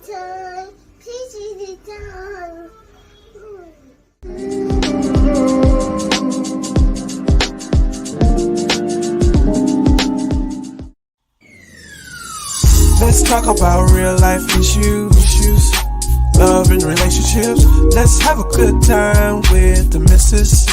time, peachy time. Let's talk about real life issues, love and relationships. Let's have a good time with the missus,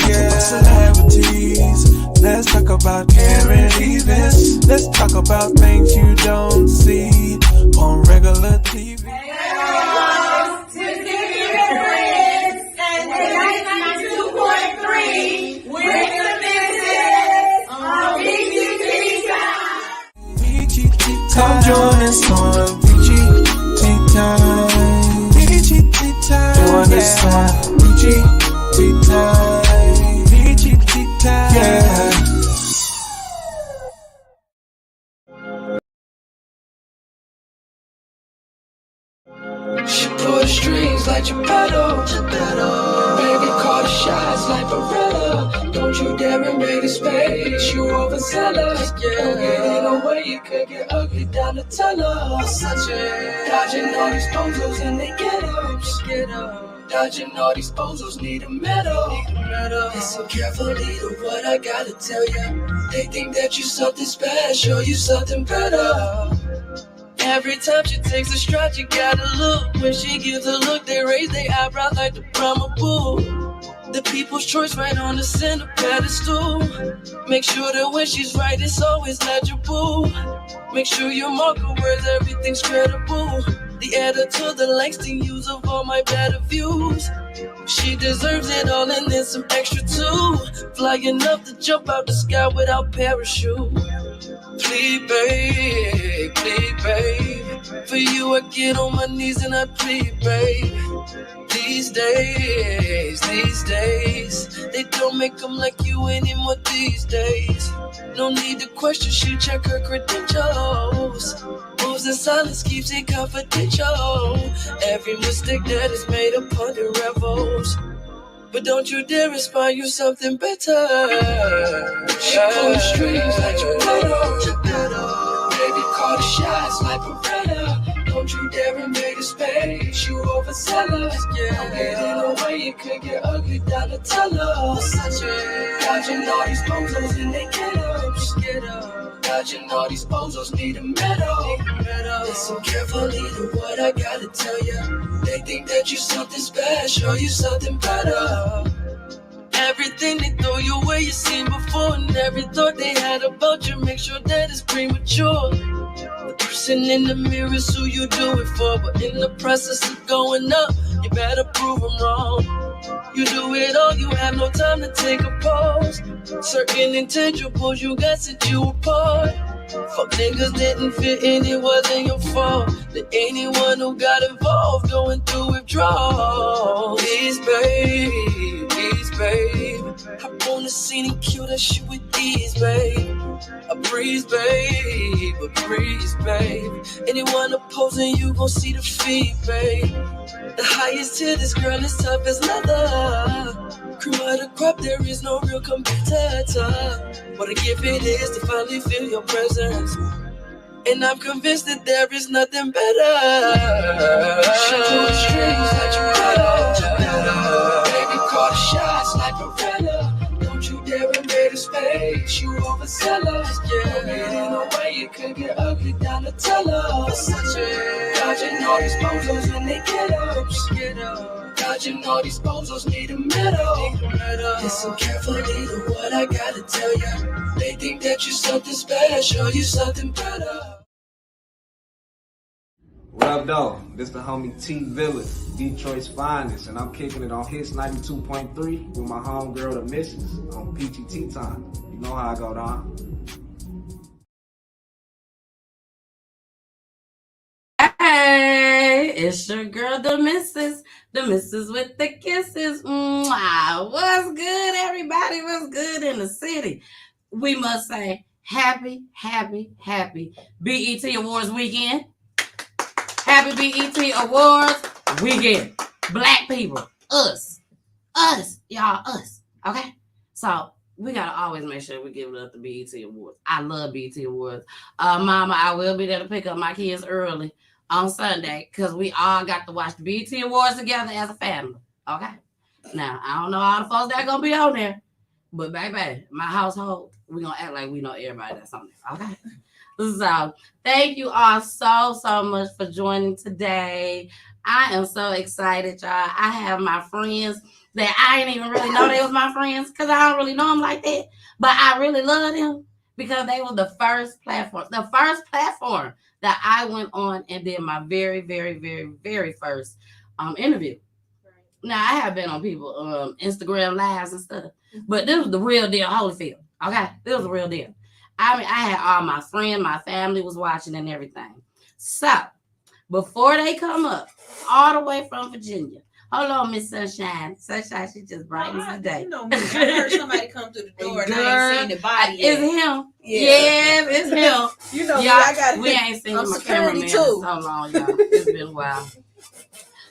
yeah. Celebrities. Let's talk about caring events. Let's talk about things you don't see on regular TV. Come join us on PEACHY Tea Time. PEACHY Tea Time. Join us on PEACHY Tea Time. PEACHY Tea Time. Yeah. She pull the strings like Geppetto. Baby, call the shots like Beretta. Don't you dare invade the space, you overzealous. Don't get in the way, you could get ugly down the tunnel. Dodging all these bozos and they get up. Dodging all these bozos need a medal. Listen carefully to what I gotta tell ya. They think that you something special, you something better. Every time she takes a stride, you gotta look. When she gives a look, they raise their eyebrows like the Brahma bull. The people's choice right on the center pedestal. Make sure that when she's right, it's always legible. Make sure your marker words, everything's credible. The editor, the Langston use of all my better views. She deserves it all and then some extra too. Flying up to jump out the sky without parachute. Please, babe, for you I get on my knees and I plead, babe. These days, they don't make them like you anymore these days. No need to question, she check her credentials. Moves in silence, keeps it confidential. Every mistake that is made upon the revels. But don't you dare inspire you something better. She pull the strings like Geppetto. Baby, call the shots like Beretta. Don't you dare invade the space, you overzealous. Don't get in the way, you could get ugly down the tunnel. Dodging all these bozos and they get up. Dodging all these bozos need a medal. Listen carefully to what I gotta tell ya. They think that you something special, you something better. Everything they throw your way, you seen before. And every thought they had about you, make sure that it's premature. The person in the mirror is who you do it for. But in the process of going up, you better prove them wrong. You do it all, you have no time to take a pause. Certain intangibles you got set you apart. Fuck niggas didn't fit in, it wasn't your fault. To anyone who got involved going through withdrawal. Please, babe. Hop on the scene and kill that shit with ease, babe. A breeze, babe. Anyone opposing you gon' see the feet, babe. The highest tier, this girl is tough as leather. Cream of the crop, there is no real competitor. What a gift it is to finally feel your presence. And I'm convinced that there is nothing better. She pull the strings like Geppetto. Baby, call the shots like Beretta. Don't you dare invade the space, you overzealous. Don't get in the way, you could get ugly down the tunnel. Dodging all these bozos and they get up. Dodging all these bozos need a medal. Listen carefully to what I gotta tell ya. They think that you're something special, you something better. What up, though? This the homie T Village, Detroit's finest, and I'm kicking it on Hits 92.3 with my homegirl, the Missus, on PEACHY Tea Time. You know how I go down. Hey, it's your girl, the Missus with the kisses. Mwah. What's good, everybody? What's good in the city? We must say happy BET Awards weekend. Happy BET Awards weekend. Black people, us, y'all, us. Okay? So we gotta always make sure we give it up to BET Awards. I love BET Awards. Mama, I will be there to pick up my kids early. on Sunday because we all got to watch the BET Awards together as a family. Okay. Now, I don't know all the folks that are going to be on there, but baby, my household, we're going to act like we know everybody that's on there. Okay. So, thank you all so much for joining today. I am so excited, y'all. I have my friends that I didn't even really know they was my friends because I don't really know them like that. But I really love them because they were the first platform that I went on and did my very first interview. Now, I have been on people Instagram lives and stuff, but this was the real deal, Holyfield. Okay, this was the real deal. I mean, I had all my friends, my family was watching and everything. So, before they come up, all the way from Virginia. Hold on, Miss Sunshine. Sunshine, she just brightens the day. You know me. I heard somebody come through the door and I ain't seen the body yet. It's him. Yeah. Yes, it's him. You know, y'all, we ain't seen my cameraman in so long, y'all. It's been a while.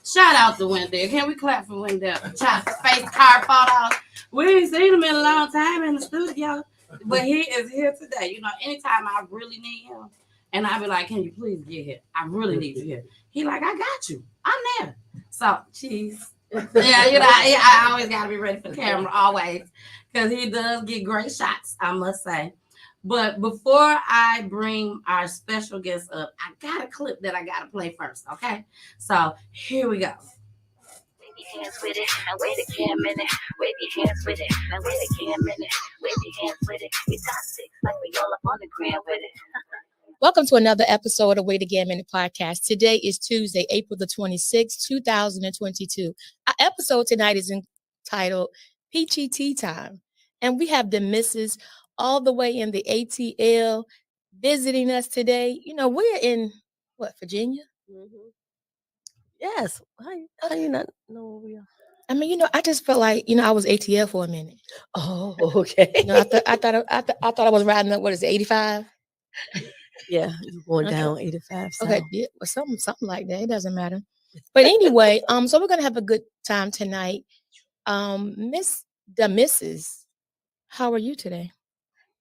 Shout out to Wendell. Can we clap for Wendell? Face card photos. We ain't seen him in a long time in the studio. But he is here today. You know, anytime I really need him, and I be like, can you please get here? I really need you here. He like, I got you. I'm there. So, cheese. Yeah, you know, I always got to be ready for the camera, always. Because he does get great shots, I must say. But before I bring our special guest up, I got a clip that I got to play first, okay? So, here we go. Hands with it, now wait a minute. Wave your hands with it, now wait a minute. Wave your hands with it. We toxic, like we all up on the ground with it. Welcome to another episode of Wait Again Minute Podcast. Today is Tuesday, April the 26th, 2022. Our episode tonight is entitled Peachy Tea Time. And we have the missus all the way in the ATL visiting us today. You know, we're in, Virginia? Mm-hmm. Yes. How you not know where we are? I mean, you know, I just felt like, I was ATL for a minute. Oh, okay. I thought I was riding up, 85? Yeah, you're going down 85. So. Okay, yeah, well, something like that. It doesn't matter. But anyway, so we're gonna have a good time tonight. Missus, how are you today?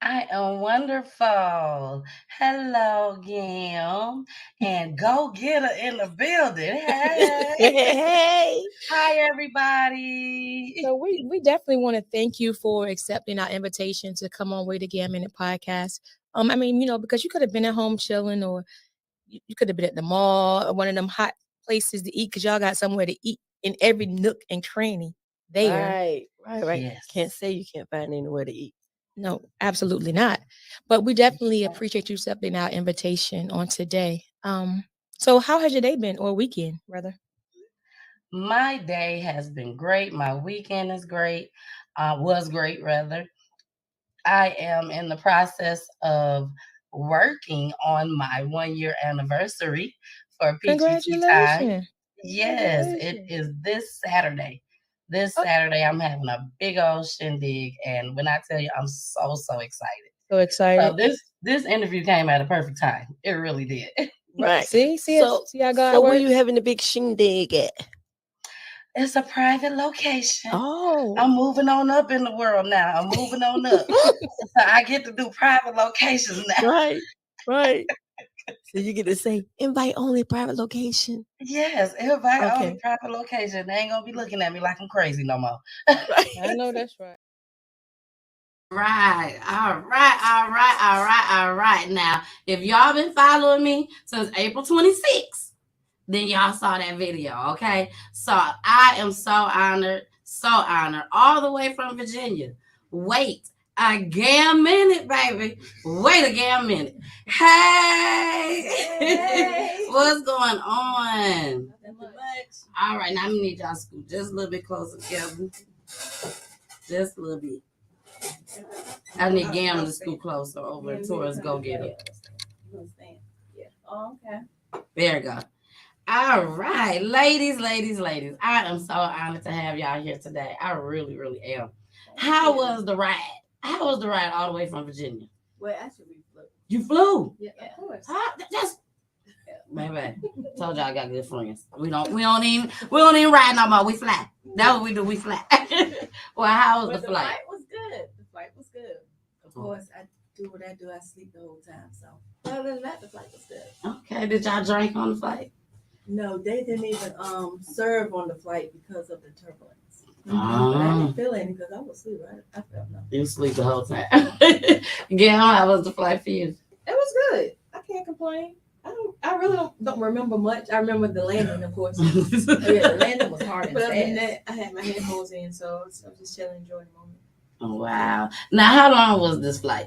I am wonderful. Hello, Gim. And go get her in the building. Hey. Hey. Hi, everybody. So we definitely want to thank you for accepting our invitation to come on Wait Again Minute Podcast. I mean, because you could have been at home chilling, or you could have been at the mall or one of them hot places to eat, because y'all got somewhere to eat in every nook and cranny there. Right. Yes. Can't say you can't find anywhere to eat. No, absolutely not. But we definitely appreciate you accepting our invitation on today. So how has your day been, or weekend, rather? My day has been great. My weekend is great. Was great, rather. I am in the process of working on my 1-year anniversary for PEACHY Tea Time. Yes, it is this Saturday. Saturday, I'm having a big old shindig, and when I tell you, I'm so excited. So excited. So this interview came at a perfect time. It really did. Right. See, I got. So where you having the big shindig at? It's a private location. Oh, I'm moving on up in the world now. I'm moving on up. So I get to do private locations now. Right. So you get to say invite only private location. Yes, invite only private location. They ain't gonna be looking at me like I'm crazy no more. I know that's right. Right. All right. Now, if y'all been following me since April 26th, then y'all saw that video, okay? So I am so honored, all the way from Virginia. Wait a damn minute, baby. Wait a damn minute. Hey! What's going on? Nothing much. All right, now I'm gonna need y'all to scoot just a little bit closer together. Just a little bit. I need Gam to scoot closer over towards Go Get It. Yeah. Oh, okay. There we go. All right, ladies. I am so honored to have y'all here today. I really am. How was the ride? How was the ride all the way from Virginia? Well, actually, we flew. You flew? Yeah, of course. That's baby. Told y'all I got good friends. We don't even ride no more. We fly. That's what we do. We fly. Well, how was the flight? The flight was good. Of course, do what I do. I sleep the whole time. So other than that, the flight was good. Okay. Did y'all drink on the flight? No, they didn't even serve on the flight because of the turbulence. But I Oh, didn't feel any because I was asleep. I felt nothing. you sleep the whole time. Gail, how was the flight for you? It was good. I can't complain. I really don't remember much. I remember the landing, of course. Yeah, the landing was hard and But other than fast. that, I had my headphones in, so I was just chilling, enjoying the moment. Oh, wow. Now, how long was this flight?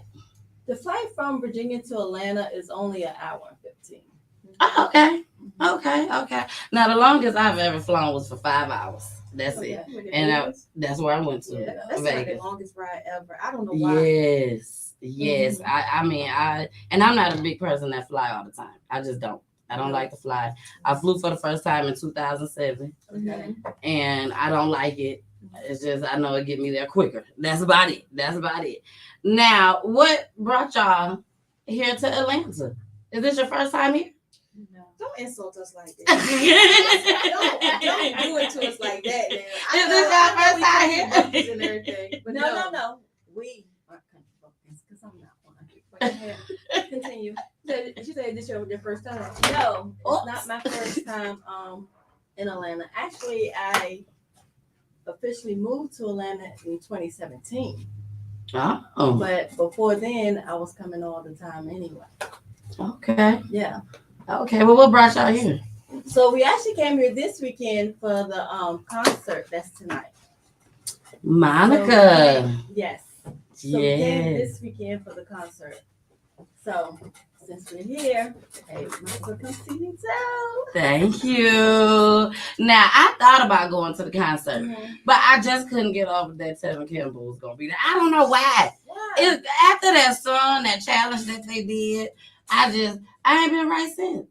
The flight from Virginia to Atlanta is only an hour and 15. Oh, okay. Okay. Now, the longest I've ever flown was for 5 hours. That's it. And that's where I went to. Yeah, that's like the Vegas. longest ride ever. I don't know why. Yes. I mean, I'm not a big person that fly all the time. I just don't. I don't like to fly. I flew for the first time in 2007, Okay. and I don't like it. It's just, I know it get me there quicker. That's about it. Now, what brought y'all here to Atlanta? Is this your first time here? No. Don't insult us like that. don't do it to us like that. Man. Is this your first time here? And everything, but No. We aren't country bumpkins because I'm not one. But go ahead. Continue. She said this your first time. No, it's not my first time in Atlanta. Actually, I officially moved to Atlanta in 2017. Oh, But before then, I was coming all the time anyway. okay. Yeah. Okay, well, what brought y'all here? So we actually came here this weekend for the concert that's tonight. Monica. Yes. So we came Yes. this weekend for the concert. So since we're here, hey, Michael, come see you too. Thank you. Now, I thought about going to the concert, but I just couldn't get over that Tevin Campbell was going to be there. I don't know why. Why? After that song, that challenge that they did, I ain't been right since.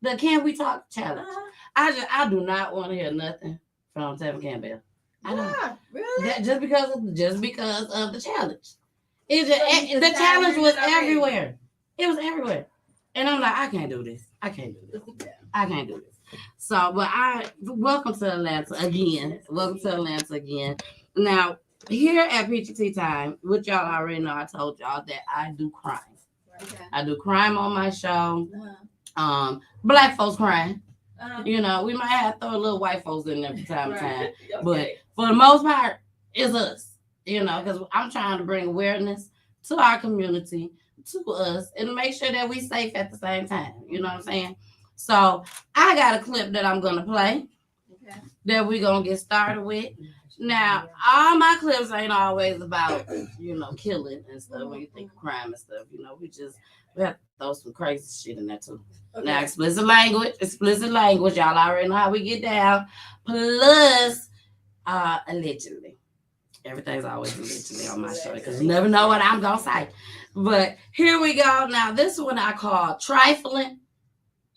The Can We Talk challenge. I do not want to hear nothing from Tevin Campbell. I don't. Why? Really? Just because of the challenge. The just challenge was already- everywhere. It was everywhere. And I'm like, I can't do this. I can't do this. So, but welcome to Atlanta again. Now, here at Peachy Tea Time, which y'all already know, I told y'all that I do crime. Okay. I do crime on my show. Black folks crime. You know, we might have to throw a little white folks in there from time to time. But for the most part, it's us. You know, because I'm trying to bring awareness to our community, to us, and make sure that we safe at the same time. You know what I'm saying? So I got a clip that I'm gonna play that we're gonna get started with. Now, all my clips ain't always about, you know, killing and stuff. When you think of crime and stuff, you know, we have to throw some crazy shit in there too. Okay. Now, explicit language, y'all already know how we get down. Plus, allegedly. Everything's always allegedly on my show because you never know what I'm gonna say. But here we go. Now, this one I call trifling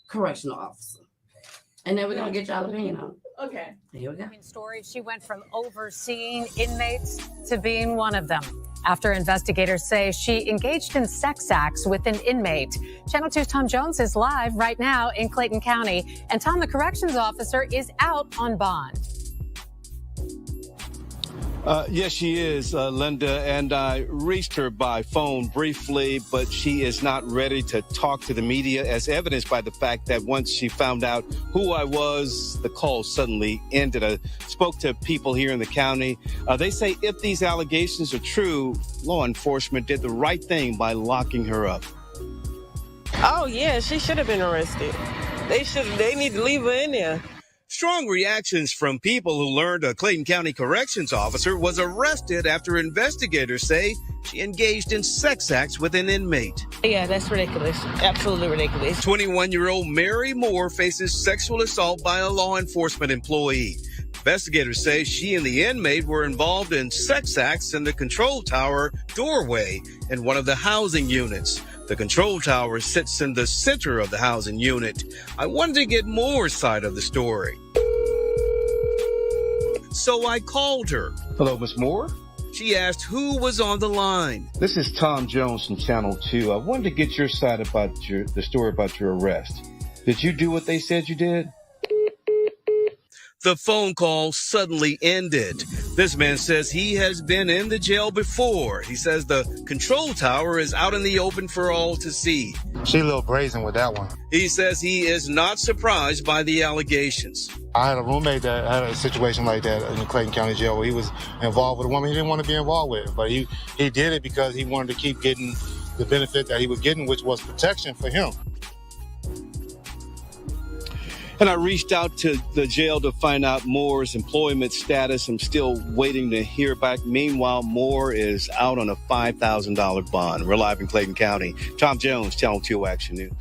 correctional officer. And then we're gonna get y'all opinion on it. Okay. Here we go. Story, she went from overseeing inmates to being one of them. After investigators say she engaged in sex acts with an inmate. Channel 2's Tom Jones is live right now in Clayton County. And Tom, the corrections officer, is out on bond. Yes, she is, Linda, and I reached her by phone briefly, but she is not ready to talk to the media, as evidenced by the fact that once she found out who I was, the call suddenly ended. I spoke to people here in the county. They say if these allegations are true, law enforcement did the right thing by locking her up. Oh, yeah, she should have been arrested. They need to leave her in there. Strong reactions from people who learned a Clayton County corrections officer was arrested after investigators say she engaged in sex acts with an inmate. Yeah, that's ridiculous. Absolutely ridiculous. 21-year-old Mary Moore faces sexual assault by a law enforcement employee. Investigators say she and the inmate were involved in sex acts in the control tower doorway in one of the housing units. The control tower sits in the center of the housing unit. I wanted to get Moore's side of the story, so I called her. Hello, Miss Moore. She asked who was on the line. This is Tom Jones from Channel 2. I wanted to get your side about the story about your arrest. Did you do what they said you did? The phone call suddenly ended. This man says he has been in the jail before. He says the control tower is out in the open for all to see. She a little brazen with that one. He says he is not surprised by the allegations. I had a roommate that had a situation like that in the Clayton County Jail where he was involved with a woman he didn't want to be involved with. But he did it because he wanted to keep getting the benefit that he was getting, which was protection for him. And I reached out to the jail to find out Moore's employment status. I'm still waiting to hear back. Meanwhile, Moore is out on a $5,000 bond. We're live in Clayton County. Tom Jones, Channel 2 Action News.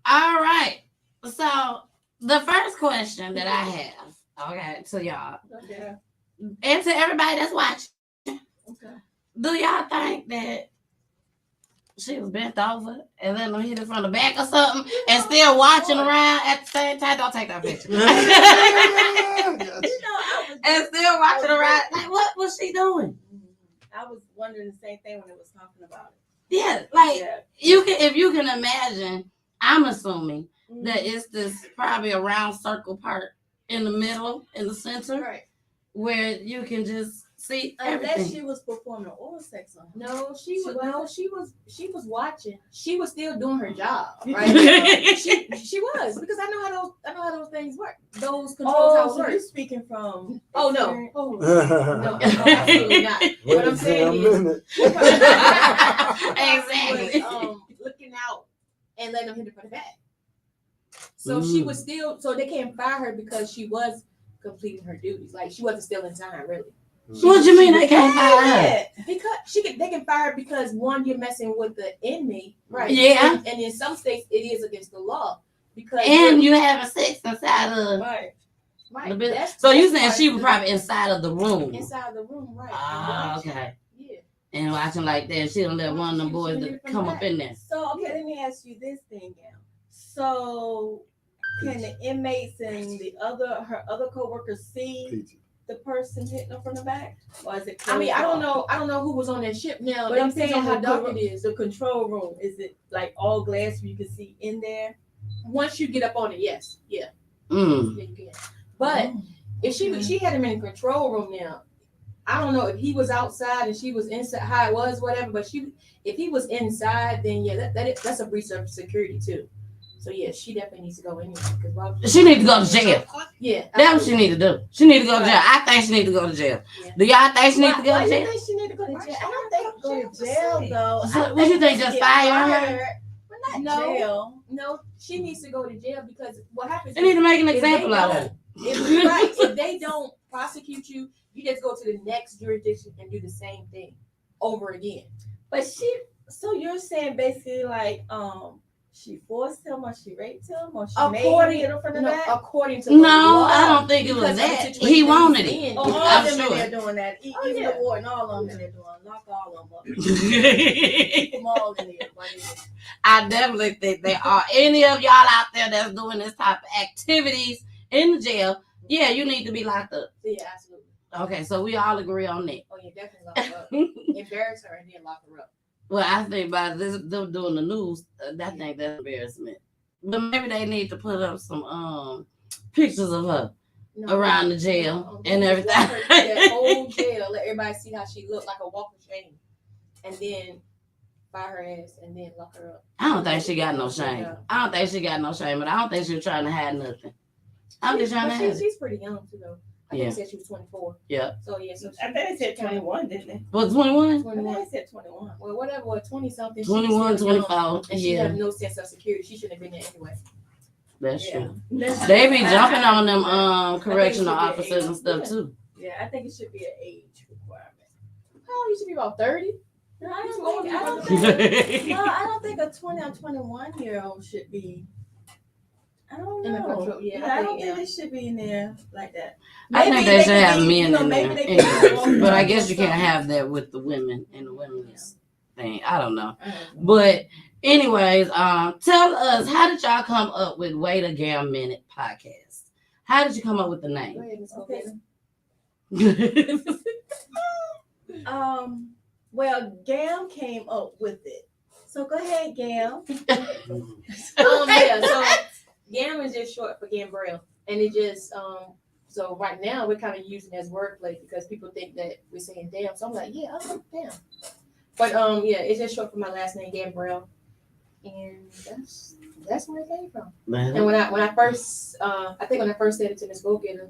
All right. So the first question that I have, okay, to y'all, and to everybody that's watching, do y'all think that she was bent over and then hit it from the back or something and still watching around at the same time? Don't take that picture. And still watching around. Like, what was she doing? I was wondering the same thing when it was talking about it. Yeah, like you can, if you can imagine, I'm assuming that it's this probably a round circle part in the middle, in the center, Right. where you can just see Unless everything. she was performing oral sex on him. No, she was watching. She was still doing her job, right? she was, because I know how those things work. Those control towers work. You're speaking from no, absolutely not. What I'm saying is exactly. Looking out and letting them hit it from the back. So she was still, so they can't fire her because she was completing her duties. Like, she wasn't still in time, really. What do you mean they can't fire her? Because they can fire her because, one, you're messing with the inmate, right? Yeah. And in some states it is against the law because And you having sex inside of right. So you saying she was probably inside of the room? Inside the room, right? Ah, okay. Yeah. And watching like that, she don't let one of them boys to come up in there. So okay, let me ask you this thing, Gail. So can the inmates and her other coworkers see the person hitting them from the back, or is it? I mean, I don't know who was on that ship now. But I'm saying how dark it is. The control room, is it like all glass you can see in there? Once you get up on it, yes, yeah. Mm. Yeah, you can. But if she had him in the control room now, I don't know if he was outside and she was inside, how it was, whatever. But if he was inside, then yeah, that's a breach of security too. So yeah, she definitely needs to go anyway. She needs to go to jail. Yeah, that's what she need to do. She need to go to jail. I think she need to go to jail. Yeah. Do y'all think she need to go to jail? I think she need to go to jail. I don't think go to jail though. So what you think? Just fire her? No, she needs to go to jail because what happens? They need to make an example of her. If they don't prosecute you, you just go to the next jurisdiction and do the same thing over again. But so you're saying basically like she forced him or she raped him or she made him hit him from the back? According to the law, I don't think it was that. He wanted it. All of them in there doing that. Even the warden, all of them in there doing. Lock all of them up. Keep them all in there. I definitely think they are. Any of y'all out there that's doing this type of activities in the jail, yeah, you need to be locked up. Yeah, absolutely. Okay, so we all agree on that. Oh yeah, definitely lock her up. Embarrass her and then lock her up. Well, I think by them doing the news, I think that's embarrassment. But maybe they need to put up some pictures of her around the jail and everything. That whole jail, let everybody see how she looked, like a walk of shame, and then fire her ass and then lock her up. I don't think she got no shame. I don't think she got no shame, but I don't think she was trying to hide nothing. I'm just trying to hide. She's pretty young too, though. I think they said she was 24. Yeah. So yeah, so I bet they said 21, didn't they? Was 21? 21. They said 21. Well, whatever, 20 something. 21, 24. And she had no sense of security. She shouldn't have been there anyway. That's true. They be jumping on them correctional officers and stuff too. Yeah, I think it should be an age requirement. Oh, you should be about 30. No, I don't think a 20 or 21-year-old should be. I don't know. I don't think they should be in there like that. I think they should have men in there. Anyway. But I guess you can't have that with the women and the women's thing. I don't know. But anyways, tell us, how did y'all come up with Wait a Damn Minute podcast? How did you come up with the name? Well, Gam came up with it. So go ahead, Gam. Yeah, so Gam is just short for Gambrel. And it just So right now we're kind of using it as wordplay because people think that we're saying damn. So I'm like, yeah, I'm like, damn. But yeah, it's just short for my last name, Gabrielle, and that's where it came from. Man. And when I first, I think when I first said it to Miss Go Getter,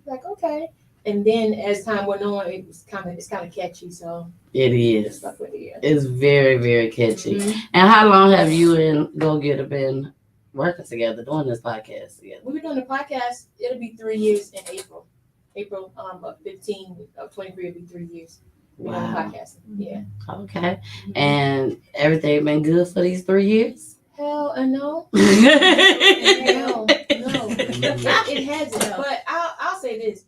like okay, and then as time went on, it's kind of catchy. So it is. Stuck with it, yeah. It's very, very catchy. And how long have you and Go Getter been working together, doing this podcast together? We've been doing the podcast. It'll be 3 years in April. April of 15 of 23 will be 3 years. We're doing the podcasting. Yeah. Okay. And everything been good for these 3 years? Hell no. No. It hasn't. But I'll say this.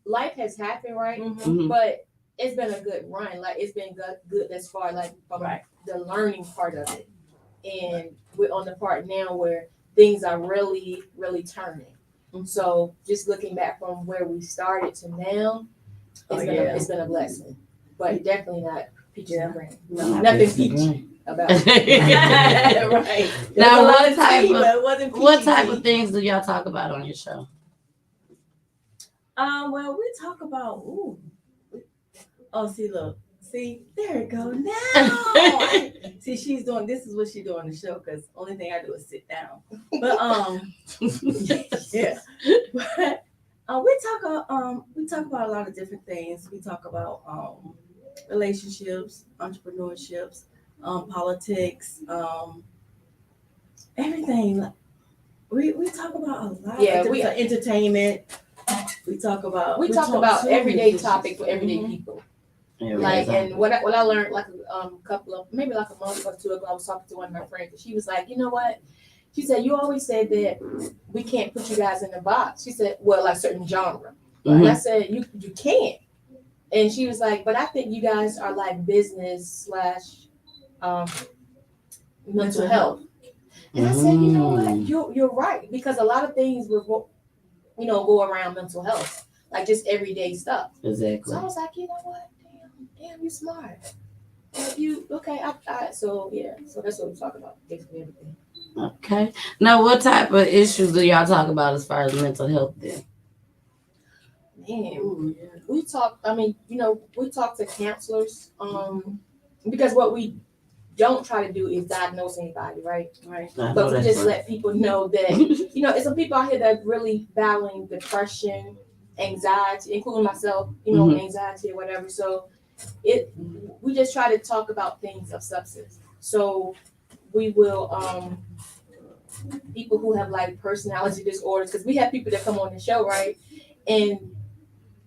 Life has happened, right? But it's been a good run. Like it's been good thus far, like from the learning part of it. And we're on the part now where things are really, really turning. So just looking back from where we started to now, it's been a blessing. But definitely not peachy and cream. No, nothing peachy about it. Right. Now what type of things do y'all talk about on your show? Well, we talk about see, there it go now. See, she's doing this is what she do on the show because only thing I do is sit down. But yeah. But we talk about a lot of different things. We talk about relationships, entrepreneurships, politics, everything. We talk about a lot. Yeah, we entertainment. We talk about everyday topics with everyday people. Like, and what I learned like a month or two ago, I was talking to one of my friends, and she was like, you know what? She said, you always said that we can't put you guys in a box. She said, well, like certain genre. And I said, you can't. And she was like, but I think you guys are like business / mental health. And I said, you know what? You're right, because a lot of things will, go around mental health, like just everyday stuff. Exactly. So I was like, you know what? Damn, you smart. So that's what we talk about, basically everything. Okay. Now, what type of issues do y'all talk about as far as mental health then? Man, we talk. I mean, we talk to counselors. Because what we don't try to do is diagnose anybody, right? Right. But we just let people know that it's some people out here that are really battling depression, anxiety, including myself. Anxiety or whatever. So we just try to talk about things of substance. So we will people who have like personality disorders, because we have people that come on the show, right? And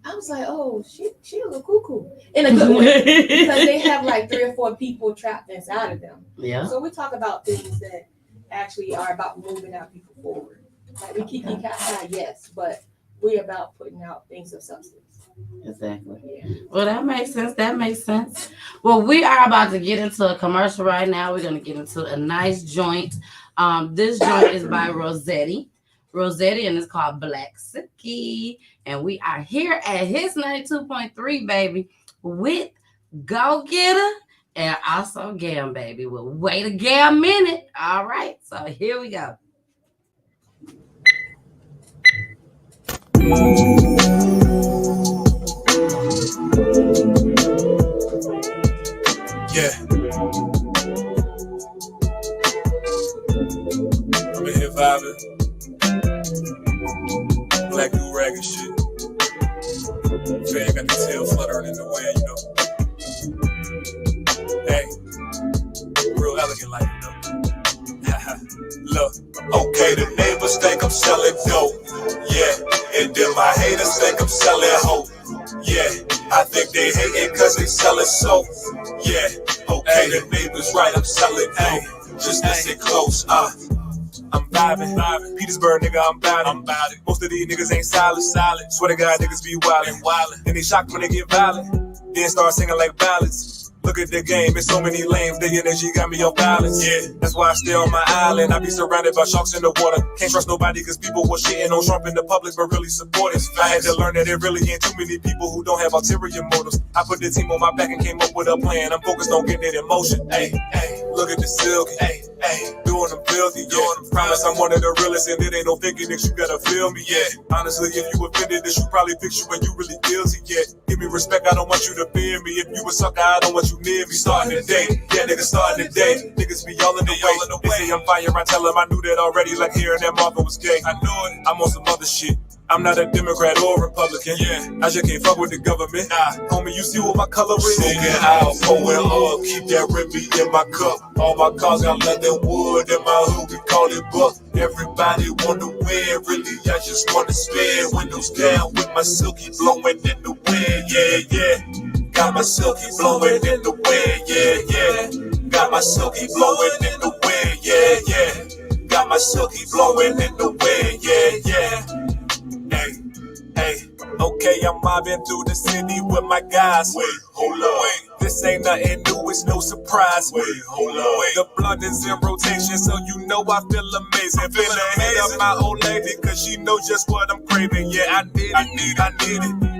I was like, oh, she a little cuckoo in a good way, because they have like 3 or 4 people trapped inside of them. Yeah. So we talk about things that actually are about moving our people forward. Like we keep yes, but we're about putting out things of substance. Exactly. Yeah. Well, that makes sense. Well, we are about to get into a commercial right now. We're going to get into a nice joint. This joint is by Rossetti, and it's called Black Suki. And we are here at his 92.3, baby, with Go Getter and also Gam, baby. We'll wait a minute. All right. So here we go. Yeah. I'm in here vibing. Black do rag and shit. Say I got the tail fluttering in the wind, Hey, real elegant like, Look, okay, the neighbors think I'm selling dope. Yeah, and then my haters think I'm selling hope. Yeah, I think they hate it cause they selling soap. Yeah, okay, the neighbors right, I'm selling dope. Just listen close, I'm vibing. Petersburg, nigga, I'm about it. Most of these niggas ain't solid. Swear to God, niggas be wildin'. Then they shocked when they get violent. Then start singing like ballads. Look at the game, it's so many lames. Their energy got me off balance. Yeah, that's why I stay on my island. I be surrounded by sharks in the water. Can't trust nobody cause people was shitting on Trump in the public, but really support us. I had to learn that there really ain't too many people who don't have ulterior motives. I put the team on my back and came up with a plan. I'm focused on getting it in motion. Hey, look at the silky. Ayy, doing them filthy, yeah. Promise I'm one of the realest, and it ain't no faking that you gotta feel me, yeah. Honestly, if you offended, this you probably picture when you really guilty, yeah. Give me respect, I don't want you to fear me. If you a sucker, I don't want you near me. Starting the day, yeah, niggas starting the day. Niggas be all in the way. They say I'm fire, I tell them I knew that already, like hearing that Marvin was gay. I knew it, I'm on some other shit. I'm not a Democrat or Republican, yeah. I just can't fuck with the government. Nah, homie, you see what my color is? Smoking out, pouring up, keep that Remy in my cup. All my cars got leather wood in my hood, we call it buck. Everybody wanna win, really, I just wanna spin. Windows down with my silky blowing in the wind, yeah, yeah. Got my silky blowing in the wind, yeah, yeah. Got my silky blowing in the wind, yeah, yeah. Got my silky blowing in the wind, yeah, yeah. Hey, okay, I'm mobbing through the city with my guys. Wait, hold on. Wait, this ain't nothing new, it's no surprise. Wait, hold on. Wait, the blunt is in rotation, so you know I feel amazing. Feeling hit up my old lady, cause she know just what I'm craving. Yeah, I need it.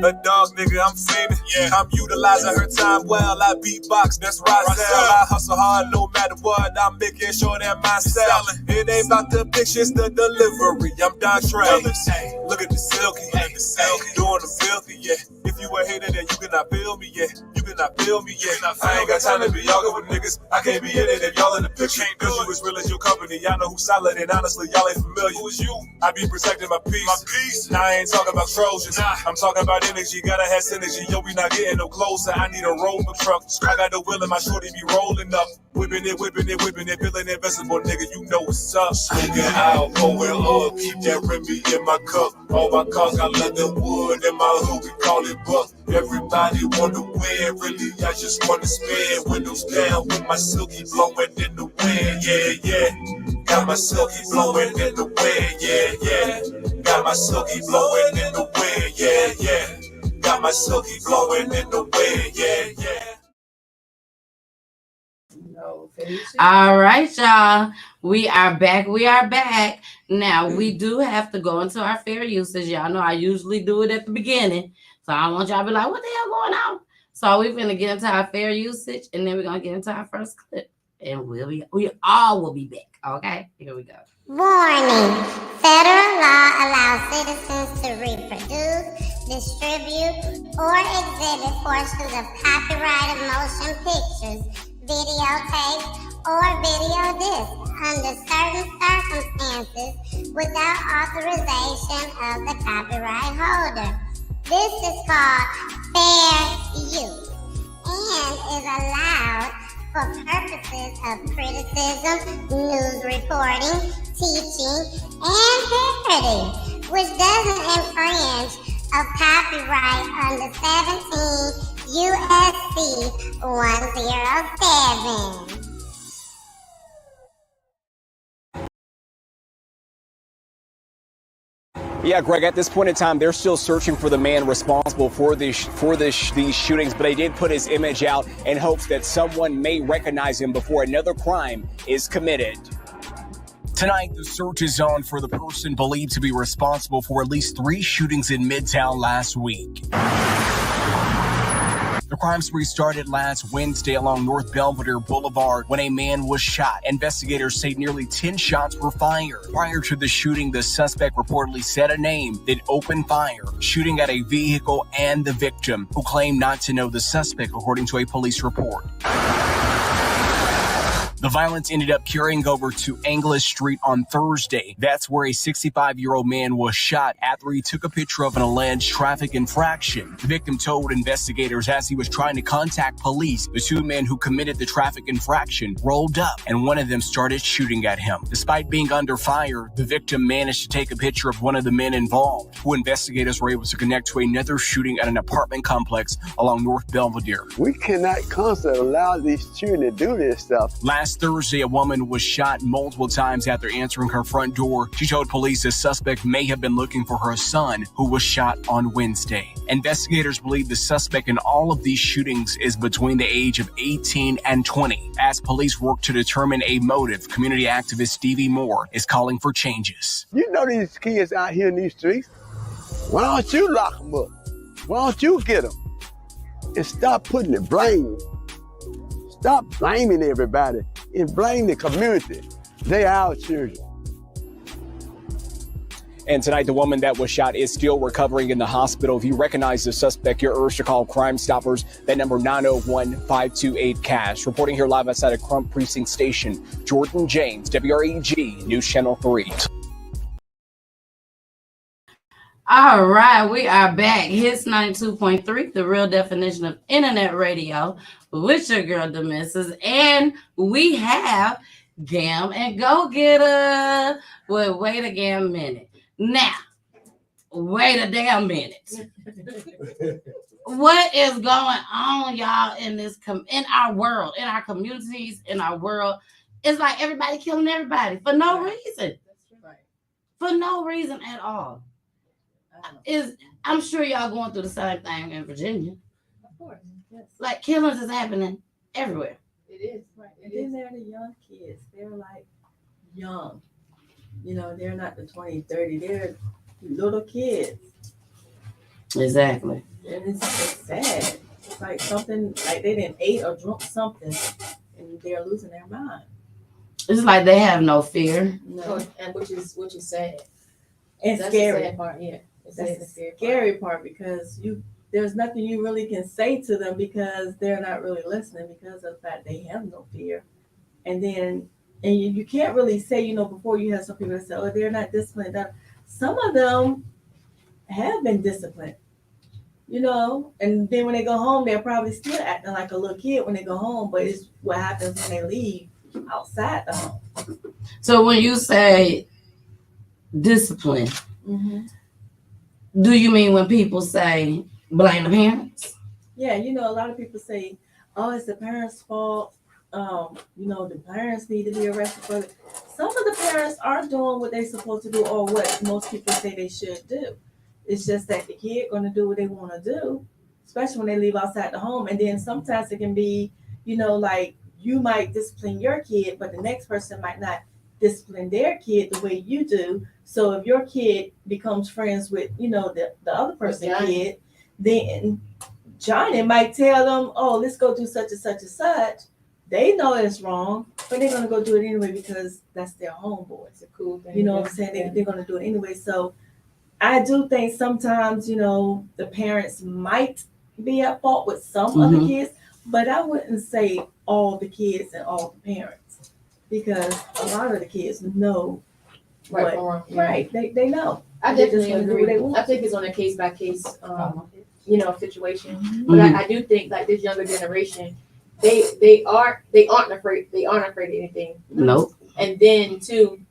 A dog nigga, I'm fiending. Yeah, I'm utilizing her time well. I beatbox, that's Roselle. I hustle hard no matter what. I'm making sure that myself. It ain't about the pictures, the delivery. I'm Don Trey. Look at the silky, doing the filthy, yeah. If you a hater, then you cannot feel me, yeah. You cannot feel me, yeah. I ain't got time to be arguing with niggas. I can't be in it if y'all in the picture. Cause you as real as your company. Y'all know who's solid, and honestly, y'all ain't familiar. Who is you? I be protecting my peace. Now I ain't talking about Trojans. I'm talking about energy. Gotta have synergy. Yo, we not getting no closer. I need a rover truck. I got the wheel and my shorty be rolling up. Whipping it, feeling invincible, nigga. You know what's up. Swinging out, pouring up. Keep that Remy in my cup. All my cars got leather wood in my hood, we call it buck. Everybody wanna win, really, I just wanna spin. Windows down with my silky blowing in the wind, yeah, yeah. Got my silky blowing in the wind, yeah, yeah. Got my silky blowing in the wind, yeah, yeah. Got my silky blowing in the wind, yeah, yeah. All right, y'all. We are back. Now, we do have to go into our fair usage. Y'all know I usually do it at the beginning. So I don't want y'all to be like, what the hell going on? So we're going to get into our fair usage, and then we're going to get into our first clip. And we all will be back. Okay? Here we go. Warning. Federal law allows citizens to reproduce, distribute, or exhibit portions of copyrighted motion pictures, videotapes, or video discs under certain circumstances without authorization of the copyright holder. This is called fair use and is allowed for purposes of criticism, news reporting, teaching, and parody, which doesn't infringe of copyright under 17 USC 107. Yeah, Greg, at this point in time, they're still searching for the man responsible for these shootings, but they did put his image out in hopes that someone may recognize him before another crime is committed. Tonight, the search is on for the person believed to be responsible for at least 3 shootings in Midtown last week. The crime spree started last Wednesday along North Belvedere Boulevard when a man was shot. Investigators say nearly 10 shots were fired. Prior to the shooting, the suspect reportedly said a name, then opened fire, shooting at a vehicle and the victim, who claimed not to know the suspect, according to a police report. The violence ended up carrying over to Angeles Street on Thursday. That's where a 65-year-old man was shot after he took a picture of an alleged traffic infraction. The victim told investigators as he was trying to contact police, the 2 men who committed the traffic infraction rolled up and one of them started shooting at him. Despite being under fire, the victim managed to take a picture of one of the men involved, who investigators were able to connect to another shooting at an apartment complex along North Belvedere. We cannot constantly allow these children to do this stuff. Last Thursday, a woman was shot multiple times after answering her front door. She told police the suspect may have been looking for her son, who was shot on Wednesday. Investigators believe the suspect in all of these shootings is between the age of 18 and 20. As police work to determine a motive, community activist Stevie Moore is calling for changes. You know these kids out here in these streets. Why don't you lock them up? Why don't you get them? And stop putting the blame Stop blaming everybody and blame the community. They are our children. And tonight, the woman that was shot is still recovering in the hospital. If you recognize the suspect, you're urged to call Crime Stoppers. That number 901-528-CASH. Reporting here live outside of Crump Precinct Station, Jordan James, WREG News Channel 3. All right, we are back. Hits 92.3, the real definition of internet radio, with your girl, the missus. And we have Gam and Go Getter. Well, wait a damn minute. Now, wait a damn minute. What is going on, y'all, in this in our world, in our communities, in our world? It's like everybody killing everybody for no reason. For no reason at all. I'm sure y'all going through the same thing in Virginia. Of course, yes. Like killings is happening everywhere. It is, right. And then they're the young kids. They're like young. You know, they're not the 20, 30. They're little kids. Exactly. And it's sad. It's like something, like they didn't ate or drunk something and they're losing their mind. It's like they have no fear. No, and which is sad. And that's scary. The sad part, yeah. That's the scary part because there's nothing you really can say to them because they're not really listening because of the fact they have no fear. And then you can't really say, you know, before you have some people that say, oh, they're not disciplined. Some of them have been disciplined, you know, and then when they go home, they're probably still acting like a little kid when they go home, but it's what happens when they leave outside the home. So when you say discipline, do you mean when people say blame the parents? Yeah, you know, a lot of people say, oh, it's the parents' fault. You know, the parents need to be arrested for it. Some of the parents are doing what they're supposed to do or what most people say they should do. It's just that the kid going to do what they want to do, especially when they leave outside the home. And then sometimes it can be, you know, like you might discipline your kid, but the next person might not discipline their kid the way you do. So if your kid becomes friends with, you know, the other person's kid, then Johnny might tell them, oh, let's go do such and such and such. They know it's wrong, but they're going to go do it anyway because that's their homeboy. It's a cool thing. You know what I'm saying? They're going to do it anyway. So I do think sometimes, you know, the parents might be at fault with some of the kids, but I wouldn't say all the kids and all the parents because a lot of the kids know right. They know. I definitely agree. I think it's on a case by case, you know, situation. But I do think like this younger generation, they aren't afraid of anything. Nope. And then too,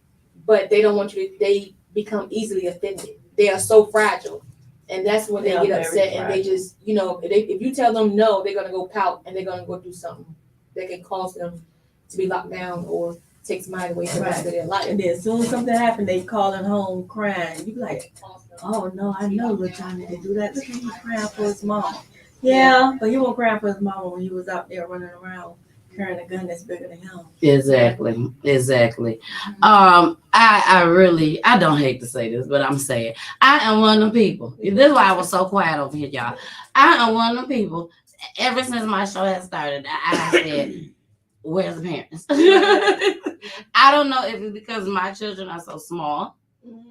but they don't want you to. They become easily offended. They are so fragile, and that's when they get upset and they just, you know, if you tell them no, they're gonna go pout and they're gonna go do something that can cause them to be locked down or take somebody away from the rest of their life. And then as soon as something happened, they calling home crying. You be like, oh no, I know little Johnny didn't do that. Look at him crying for his mom. Yeah, but he won't cry for his mama when he was out there running around carrying a gun that's bigger than him. Exactly. I don't hate to say this, but I'm saying I am one of them people. This is why I was so quiet over here, y'all. I am one of them people. Ever since my show has started, I said, where's the parents? I don't know if it's because my children are so small.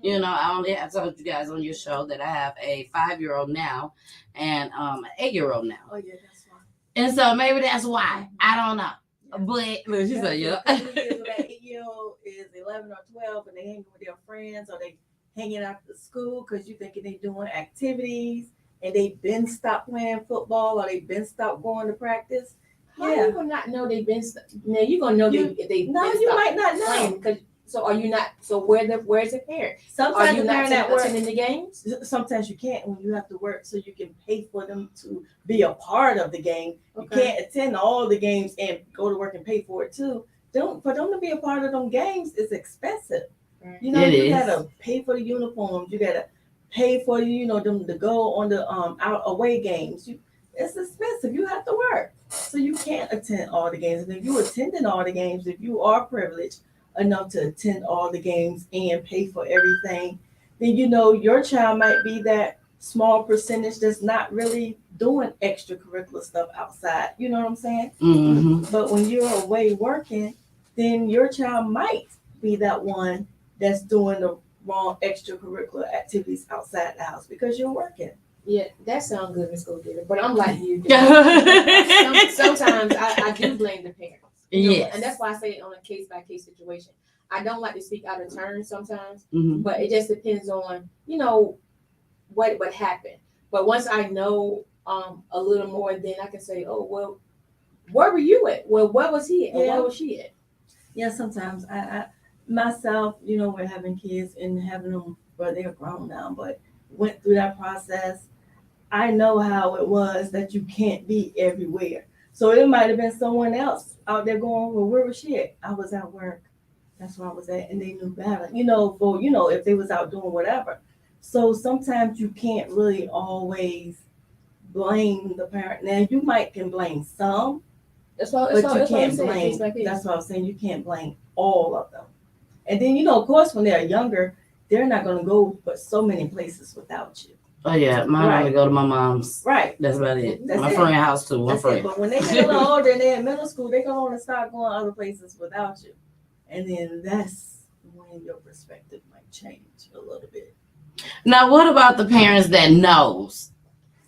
You know, I told you guys on your show that I have a 5-year-old now and an 8-year-old now. Oh yeah, that's fine. And so maybe that's why. I don't know. But look, she said, yeah. That 8-year-old is 11 or 12 and they hanging with their friends or they hanging after school because you thinking they doing activities and they been stopped playing football or they been stopped going to practice. How are you gonna not know they've been? Now you're gonna know if they. No, you might not know. So are you not? So where's the parent? Sometimes are you not attending the games? Sometimes you can't when you have to work, so you can pay for them to be a part of the game. You can't attend all the games and go to work and pay for it too. For them to be a part of them games is expensive. You know, you gotta pay for the uniforms. You gotta pay for them to go on the out away games. It's expensive. You have to work, so you can't attend all the games. And if you're attending all the games, if you are privileged enough to attend all the games and pay for everything, then your child might be that small percentage that's not really doing extracurricular stuff outside. You know what I'm saying? Mm-hmm. But when you're away working, then your child might be that one that's doing the wrong extracurricular activities outside the house because you're working. Yeah, that sounds good, Miss Go-Getter. But I'm like you. Sometimes I do blame the parents. Yes. And that's why I say it on a case-by-case situation. I don't like to speak out of turn sometimes, Mm-hmm. but it just depends on, what happened. But once I know a little more, then I can say, oh, well, where were you at? Well, where was he at? Or where was she at? Yeah, sometimes I myself, we're having kids and having them, well, they're grown now, but went through that process. I know how it was that you can't be everywhere. So it might have been someone else out there going, well, where was she at? I was at work. That's where I was at. And they knew better, if they was out doing whatever. So sometimes you can't really always blame the parent. Now you can blame some, but you can't blame. That's what I was saying. You can't blame all of them. And then of course, when they're younger, they're not going to go but so many places without you. Oh yeah, mine only go to my mom's. Right. That's about it. That's my it. friend's house too. One friend. But when they get a little older and they're in middle school, they can only start going other places without you. And then that's when your perspective might change a little bit. Now, what about the parents that knows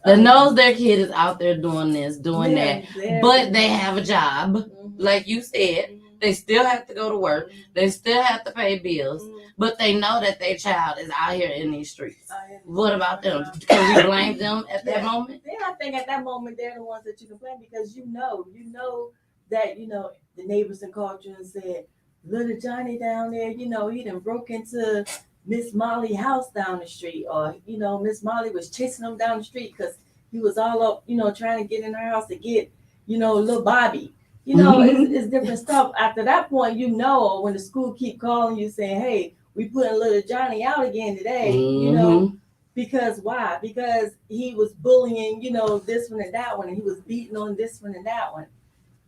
their kid is out there doing this, doing that, but they have a job, like you said, they still have to go to work, they still have to pay bills, but they know that their child is out here in these streets. What about them? Can we blame them at that moment? Then I think at that moment they're the ones that you can blame because you know that the neighbors done called you and said, little Johnny down there, he done broke into Miss Molly's house down the street, or Miss Molly was chasing him down the street because he was all up, trying to get in her house to get, little Bobby. It's different stuff. After that point, when the school keep calling you saying, hey, we putting little Johnny out again today, because why? Because he was bullying, this one and that one, and he was beating on this one and that one.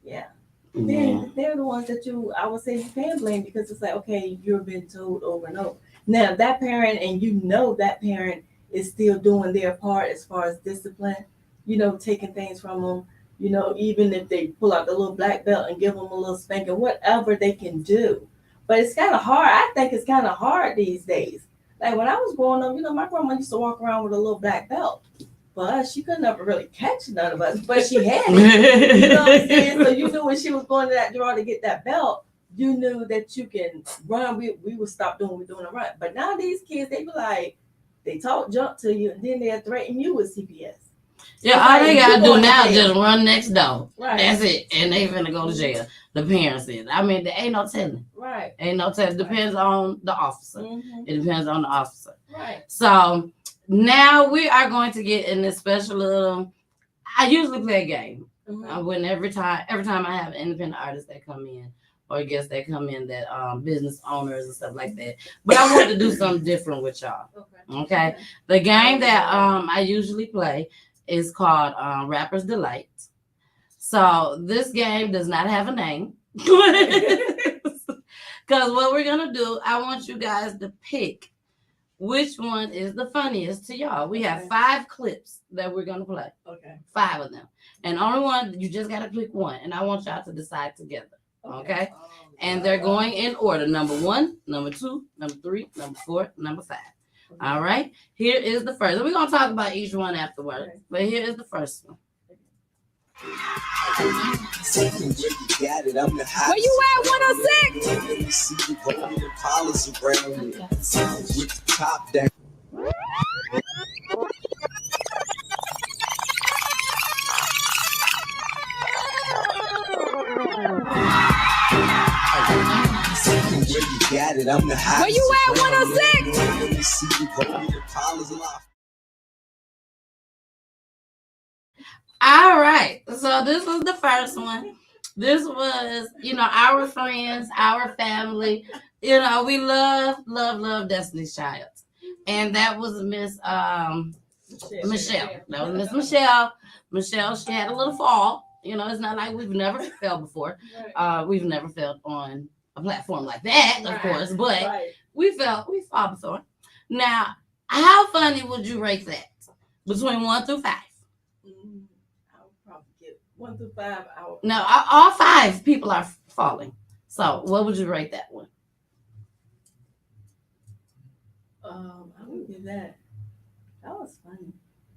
Yeah. Then they're the ones that I would say you can blame because it's like, okay, you've been told over and over. Now that parent, and that parent is still doing their part as far as discipline, taking things from them, even if they pull out the little black belt and give them a little spanking, whatever they can do. But it's kind of hard. I think it's kind of hard these days. Like when I was growing up, my grandma used to walk around with a little black belt. But she could never really catch none of us, but she had it. You know what I'm saying? So you knew when she was going to that drawer to get that belt, you knew that you can run. We would stop doing what we're doing and run. But now these kids, they be like, they talk junk to you, and then they'll threaten you with CPS. Yeah, all they gotta do now is just run next door. Right. That's it. And they finna go to jail. The parents is. I mean, there ain't no telling. Right. Ain't no telling. Depends on the officer. Mm-hmm. It depends on the officer. Right. So now we are going to get in this special little. I usually play a game. When every time I have independent artists that come in, or guests that come in that business owners and stuff like that. But I want to do something different with y'all. Okay. The game that I usually play is called Rapper's Delight. So this game does not have a name. Because what we're gonna do, I want you guys to pick which one is the funniest to y'all. We have 5 clips that we're gonna play. Okay. 5 of them. And only one, you just gotta pick one. And I want y'all to decide together. Okay? And they're going in order. Number 1, number 2, number 3, number 4, number 5. All right. Here is the first. We're gonna talk about each one afterwards. But here is the first one. Where you at, 106? Where you at, 106? All right. So this was the first one. This was, our friends, our family. We love Destiny's Child. And that was Miss Michelle. That was Miss Michelle. Michelle, she had a little fall. It's not like we've never fell before. We've never felt on a platform like that, of course, but we fall before. Now, how funny would you rate that? Between 1 through 5. I would probably get 1 through 5. No, all 5 people are falling. So what would you rate that one? I would give that. That was funny.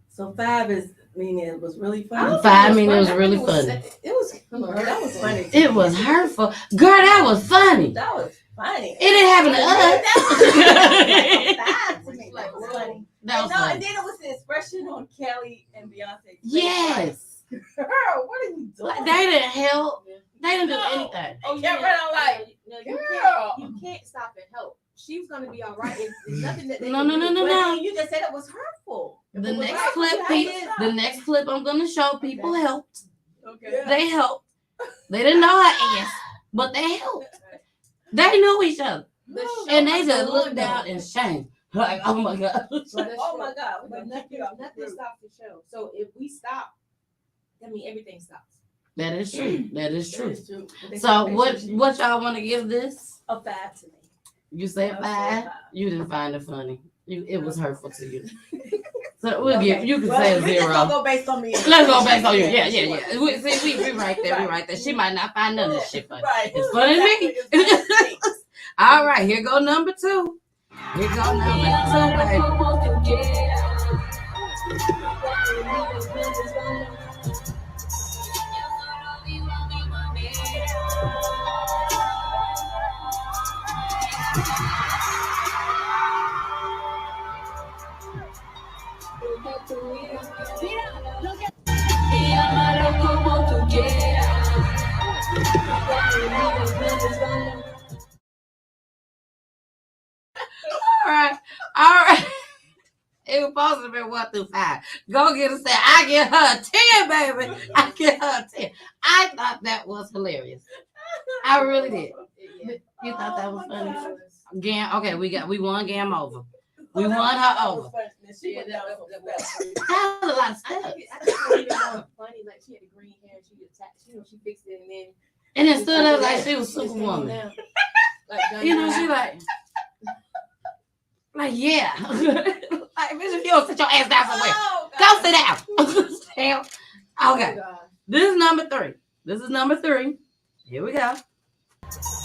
So 5 is meaning it was really funny. 5 meaning it was really funny. It was that was funny. It was hurtful. Girl, that was funny. That was funny. It didn't happen to us. That was funny. That was funny. And then it was the expression on Kelly and Beyonce. Yes. Girl, what are you doing? Like, they didn't help. They didn't do anything. Oh, yeah, right. I'm like, girl, you can't stop and help. She was gonna be all right. It's nothing that they No. You just said it was hurtful. The next clip I'm gonna show people helped. Okay. They helped. They didn't know her ass, but they helped. They knew each other. And they just looked down in shame. Like, oh my God. Oh my God. But nothing stops the show. So if we stop, I mean everything stops. That is true. That is true. So what y'all want to give this? A 5 to me. You said 5. You didn't find it funny. It was hurtful to you. So we'll give you can say a 0. Let's go based on me. Let's go based on you. Yeah. We right there. We right there. She might not find none of this shit funny. Right. It's funny to me. All right, here go number 2. Here go number 2, baby. All right. It was supposed to be 1 through 5. Go get a 7. I get her a 10, baby. I get her a 10. I thought that was hilarious. I really did. You thought that was funny? Okay, we won game over. We won her over. That was a lot of stuff. I think it was funny. Like she had the green hair, she attacked. She fixed it, and then stood up like she was Superwoman. You know, she like yeah. Like, bitch, if you don't sit your ass down somewhere, go sit down. Okay. This is number 3. Here we go.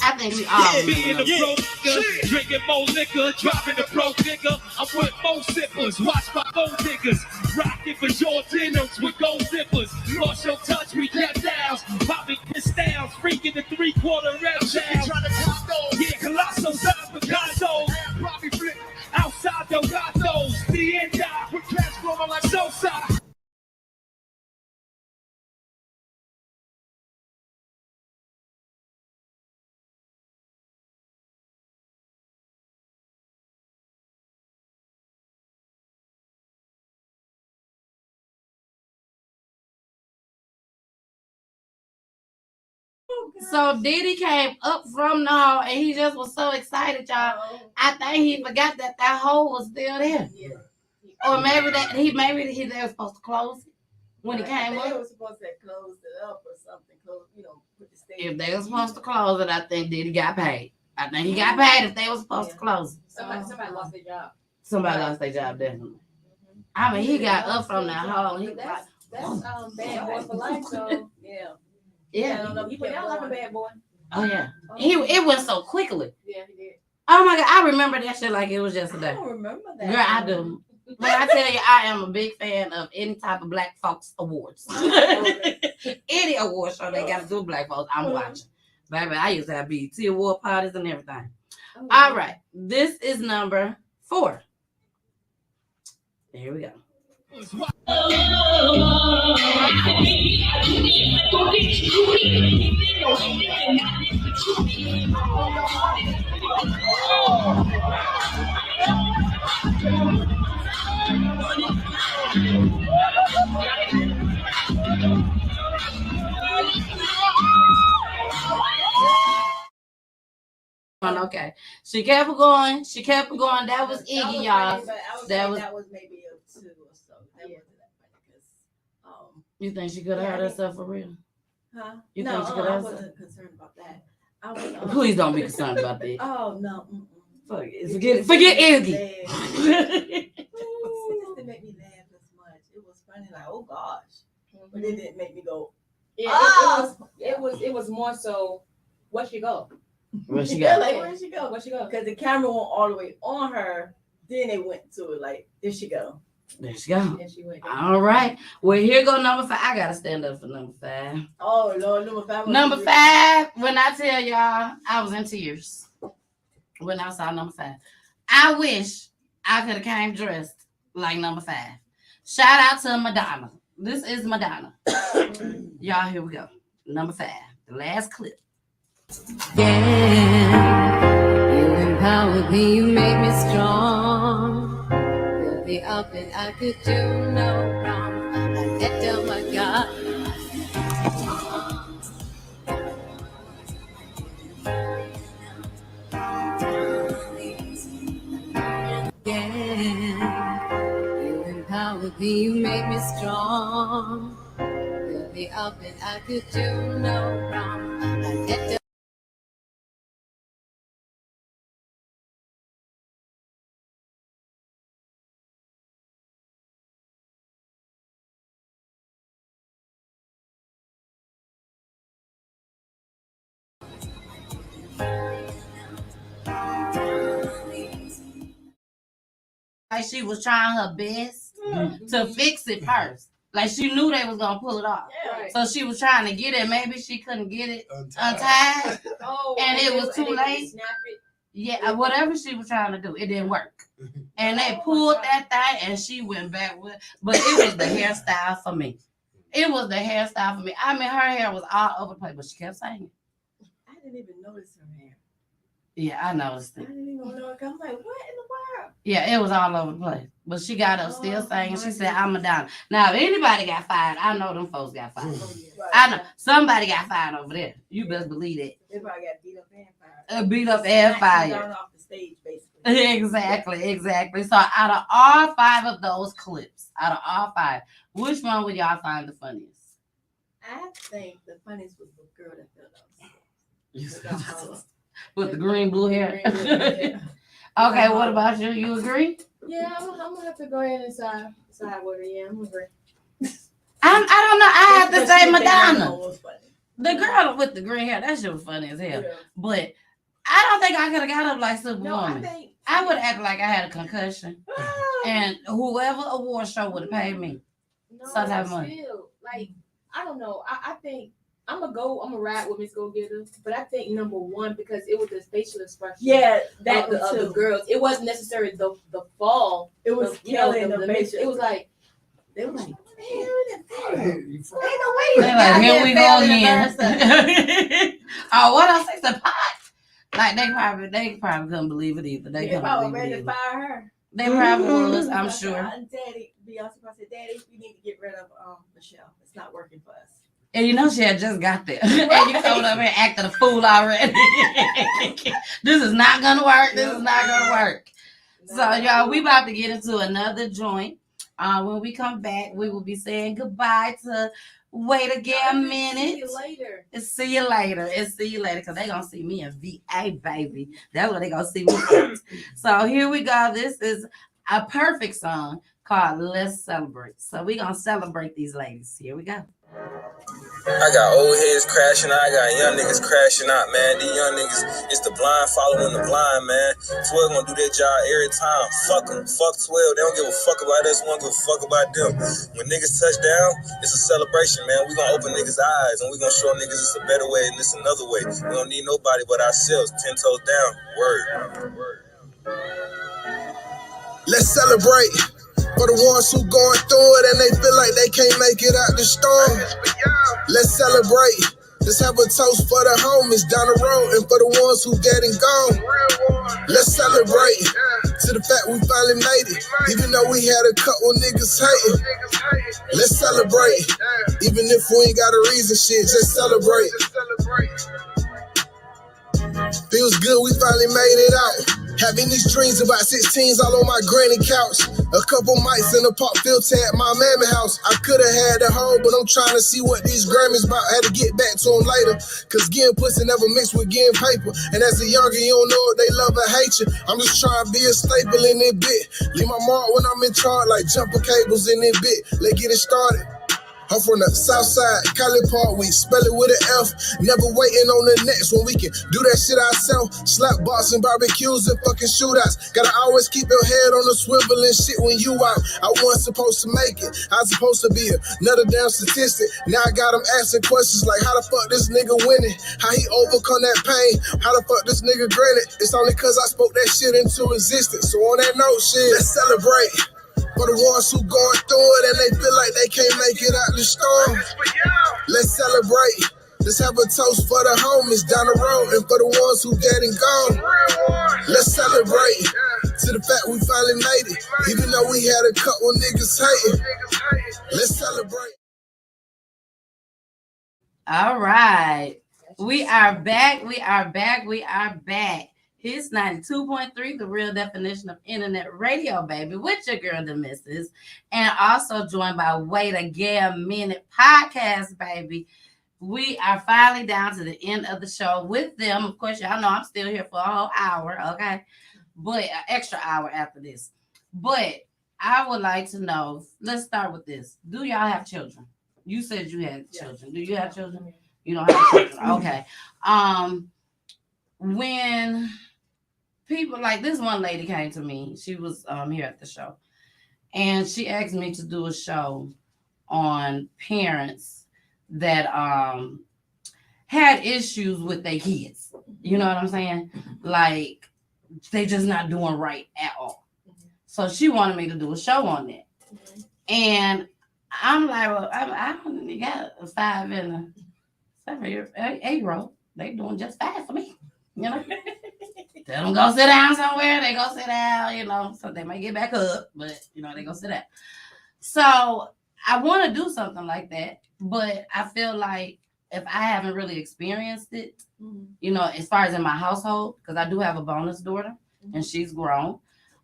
I think we all remember those. Drinking more liquor, dropping the pro nigga. I'm with more sippers, watch my gold diggers. Rocking for your dinners with gold zippers. Lost your touch, we left downs. Popping pistols, freaking the 3/4 rep down. Yeah, colossal size Picasso. Probably flip outside the gatos. The end die with cash flowing like Sosa. So Diddy came up from the hall and he just was so excited, y'all. I think he forgot that hole was still there. Yeah. Or maybe they were supposed to close it when he came up. They were supposed to close it up or something. Put the stage. If they were supposed to close it, I think Diddy got paid. I think he got paid if they were supposed to close it. Somebody lost their job. Somebody lost their job, definitely. I mean, he got up from that hole. And he that's bad boy for life. So yeah. Yeah. I don't know. He put out like a bad boy. Oh yeah. It went so quickly. Yeah, he did. Oh my God, I remember that shit like it was yesterday. I don't remember that. Girl, I do. When I tell you, I am a big fan of any type of Black folks awards. Any award show they got to do Black folks, I'm watching. Baby, I used to have BET award parties and everything. All right, this is number 4. Here we go. Okay, she kept going. That was Iggy, y'all. That was maybe a 2 or so. That wasn't that funny because you think she could have hurt herself for real? Huh? You no, think she could have? I wasn't concerned about that. I was, Please don't be concerned about that. Oh no. Forget Iggy. It just didn't make me laugh as much. like, oh gosh. But it didn't make me go. Yeah, it was more so. Where'd she go? Where'd she go? Yeah, like where'd she go? Where'd she go? Because the camera went all the way on her. Then they went to it like, there she go. There she go. And she went. All right. Well, here go number 5. I gotta stand up for number 5. Oh Lord, number 5. Number 5. When I tell y'all, I was in tears when I saw number 5. I wish I could have came dressed like number 5. Shout out to Madonna. This is Madonna. Y'all, here we go. Number 5. The last clip. Yeah, you empowered me, you made me strong. Built me up and I could do no wrong. I let down my guard. Yeah, you empowered me, you made me strong. Built me up and I could do no wrong. I let down. Like she was trying her best to fix it first. Like she knew they was gonna pull it off. Yeah. So she was trying to get it. Maybe she couldn't get it untied. Oh, and it was too they late. snap it. Yeah, whatever she was trying to do, it didn't work. And they pulled that thing and she went back with, but it was the hairstyle for me. It was the hairstyle for me. I mean, her hair was all over the place, but she kept singing. I didn't even notice her hair. Yeah, I noticed I it. didn't even know. I'm like, what in the world? Yeah, it was all over the place. But she got up still singing. She said, I'm Madonna. Now, if anybody got fired, I know them folks got fired. I know. Somebody got fired over there. You best believe it. They probably got beat up and fired. Beat up and fired. Off the stage, basically. Exactly. So out of all 5 of those clips, out of all 5, which one would y'all find the funniest? I think the funniest was the girl that fell off. With the green blue hair. Yeah. Okay, what about you? You agree? Yeah, I'm gonna have to go ahead and side with her. Yeah, I'm agree. I don't know. I have to say Madonna. Was funny. The girl with the green hair, that shit was funny as hell. Yeah. But I don't think I could have got up like No, Superwoman. I would act like I had a concussion. And whoever award show would have paid me some type of money. Still, like, I don't know. I think I'm gonna ride with Miss Go Getter, but I think number 1 because it was the facial expression. Yeah, that of the girls. It wasn't necessarily the fall. It was killing the facial. It was like they were like, ain't no way. They're like, here we go again. Oh, what else is the pot? Like they probably couldn't believe it either. They probably ready to fire her. They probably was, I'm sure. Daddy, Beyonce said, Daddy, we need to get rid of Michelle. It's not working for us. And you know she had just got there. And you coming up here acting a fool already. This is not gonna work. This is not gonna work. So y'all, we about to get into another joint. When we come back, we will be saying goodbye to Wait a Damn Minute. See you later. See you later. And see you later. Because they're going to see me in VA, baby. That's what they're going to see me. So here we go. This is a perfect song called Let's Celebrate. So we're going to celebrate these ladies. Here we go. I got old heads crashing out, I got young niggas crashing out, man. These young niggas, it's the blind following the blind, man. 12 gonna do their job every time. Fuck them, fuck 12. They don't give a fuck about us, we don't give a fuck about them. When niggas touch down, it's a celebration, man. We gonna open niggas' eyes and we gonna show niggas it's a better way and it's another way. We don't need nobody but ourselves. 10 toes down. Word. Let's celebrate. For the ones who going through it and they feel like they can't make it out the storm. Let's celebrate. Let's have a toast for the homies down the road and for the ones who getting gone. Let's celebrate to the fact we finally made it, even though we had a couple niggas hating. Let's celebrate, even if we ain't got a reason, shit, just celebrate. Feels good, we finally made it out. Having these dreams about 16s all on my granny couch. A couple mics in a pop filter at my mammy house. I could've had a hoe, but I'm trying to see what these Grammys about. Had to get back to them later. Cause getting pussy never mixed with getting paper. And as a youngin', you don't know if they love or hate you. I'm just trying to be a staple in this bit. Leave my mark when I'm in charge, like jumper cables in this bit. Let's get it started. I'm from the south side, Cali Park, we spell it with an F. Never waiting on the next when we can do that shit ourselves. Slap boxing, barbecues, and fucking shootouts. Gotta always keep your head on the swivel and shit when you out. I wasn't supposed to make it, I was supposed to be another damn statistic. Now I got them asking questions like, how the fuck this nigga winning? How he overcome that pain? How the fuck this nigga granted? It's only cause I spoke that shit into existence. So on that note, shit, let's celebrate. For the ones who going through it and they feel like they can't make it out the storm. Let's celebrate. Let's have a toast for the homies down the road and for the ones who getting gone. Let's celebrate to the fact we finally made it. Even though we had a couple niggas hating. Let's celebrate. All right. We are back. We are back. We are back. It's 92.3, the real definition of internet radio, baby, with your girl, the missus. And also joined by Wait a Gay Minute podcast, baby. We are finally down to the end of the show with them. Of course, y'all know I'm still here for a whole hour, okay? But an extra hour after this. But I would like to know, let's start with this. Do y'all have children? You said you had children. Do you have children? You don't have children. Okay. When people like this one lady came to me, she was here at the show, and she asked me to do a show on parents that had issues with their kids. You know what I'm saying? Like they just not doing right at all. So she wanted me to do a show on that. And I'm like, well, I only got a 5 and a 7-8-year-old. They doing just fine for me. You know? Tell them go sit down somewhere. They go sit down, you know. So they might get back up, but, you know, they go sit down. So I want to do something like that, but I feel like if I haven't really experienced it, you know, as far as in my household, because I do have a bonus daughter, and she's grown.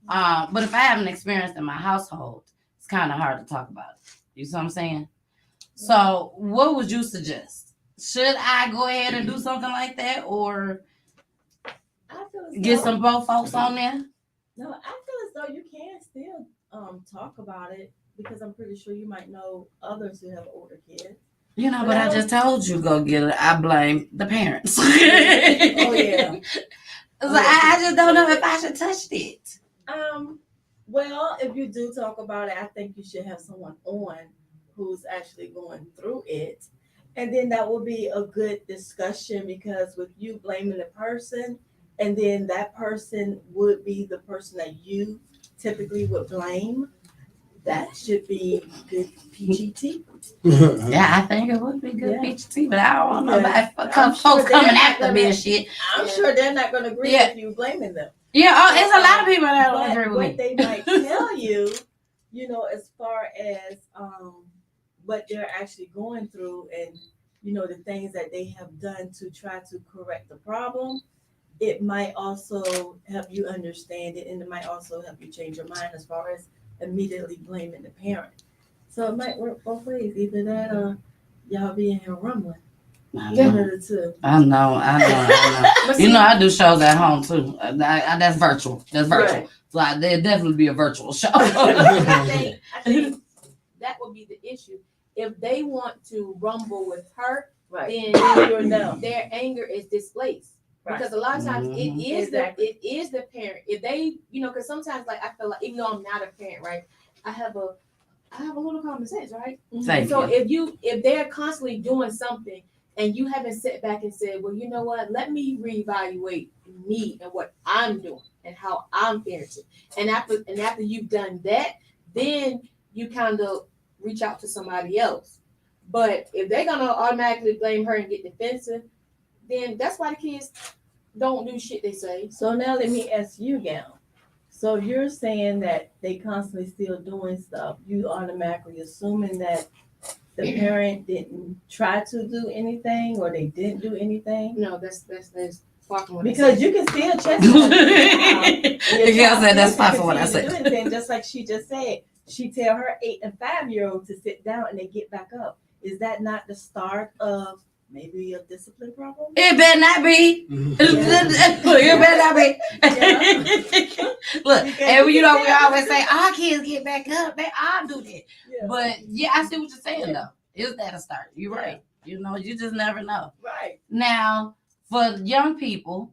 But if I haven't experienced in my household, it's kind of hard to talk about it. You see what I'm saying? So what would you suggest? Should I go ahead and do something like that, or get some both folks on there? No, I feel as though you can still talk about it, because I'm pretty sure you might know others who have older kids. You know, but I just told you go get it. I blame the parents. Oh yeah. So I just don't know if I should touch it. Well, if you do talk about it, I think you should have someone on who's actually going through it. And then that will be a good discussion, because with you blaming the person, and then that person would be the person that you typically would blame, that should be good PGT. Yeah, I think it would be good PGT, but I don't know about folks coming after me and shit. I'm sure they're not going to agree with you blaming them. Yeah, it's a lot of people that don't agree with me. What they might tell you, you know, as far as what they're actually going through, and, you know, the things that they have done to try to correct the problem, it might also help you understand it, and it might also help you change your mind as far as immediately blaming the parent. So it might work both ways, either that or y'all be in here rumbling. I know. You know, I do shows at home too. That's virtual. Right. So there'll definitely be a virtual show. I think that would be the issue. If they want to rumble with her, then their anger is displaced. Right. Because a lot of times it is the parent. If they, you know, because sometimes, like, I feel like, even though I'm not a parent, right, I have a little common sense, right? So if they're constantly doing something and you haven't sat back and said, well, you know what, let me reevaluate me and what I'm doing and how I'm parenting. And after you've done that, then you kind of reach out to somebody else. But if they're gonna automatically blame her and get defensive, then that's why the kids don't do shit they say. So now let me ask you, Gal. So you're saying that they constantly still doing stuff. You automatically assuming that the parent didn't try to do anything, or they didn't do anything? No, that's Because you can still check on Yeah, that's fine for what I said. Anything, just like she just said, she tell her 8 and 5-year-old to sit down and they get back up. Is that not the start of maybe a discipline problem? It better not be. It better not be. Look, and you know we always say our kids get back up. They all do that. Yeah. But yeah, I see what you're saying though. Is that a start? You're right. You know, you just never know. Right. Now, for young people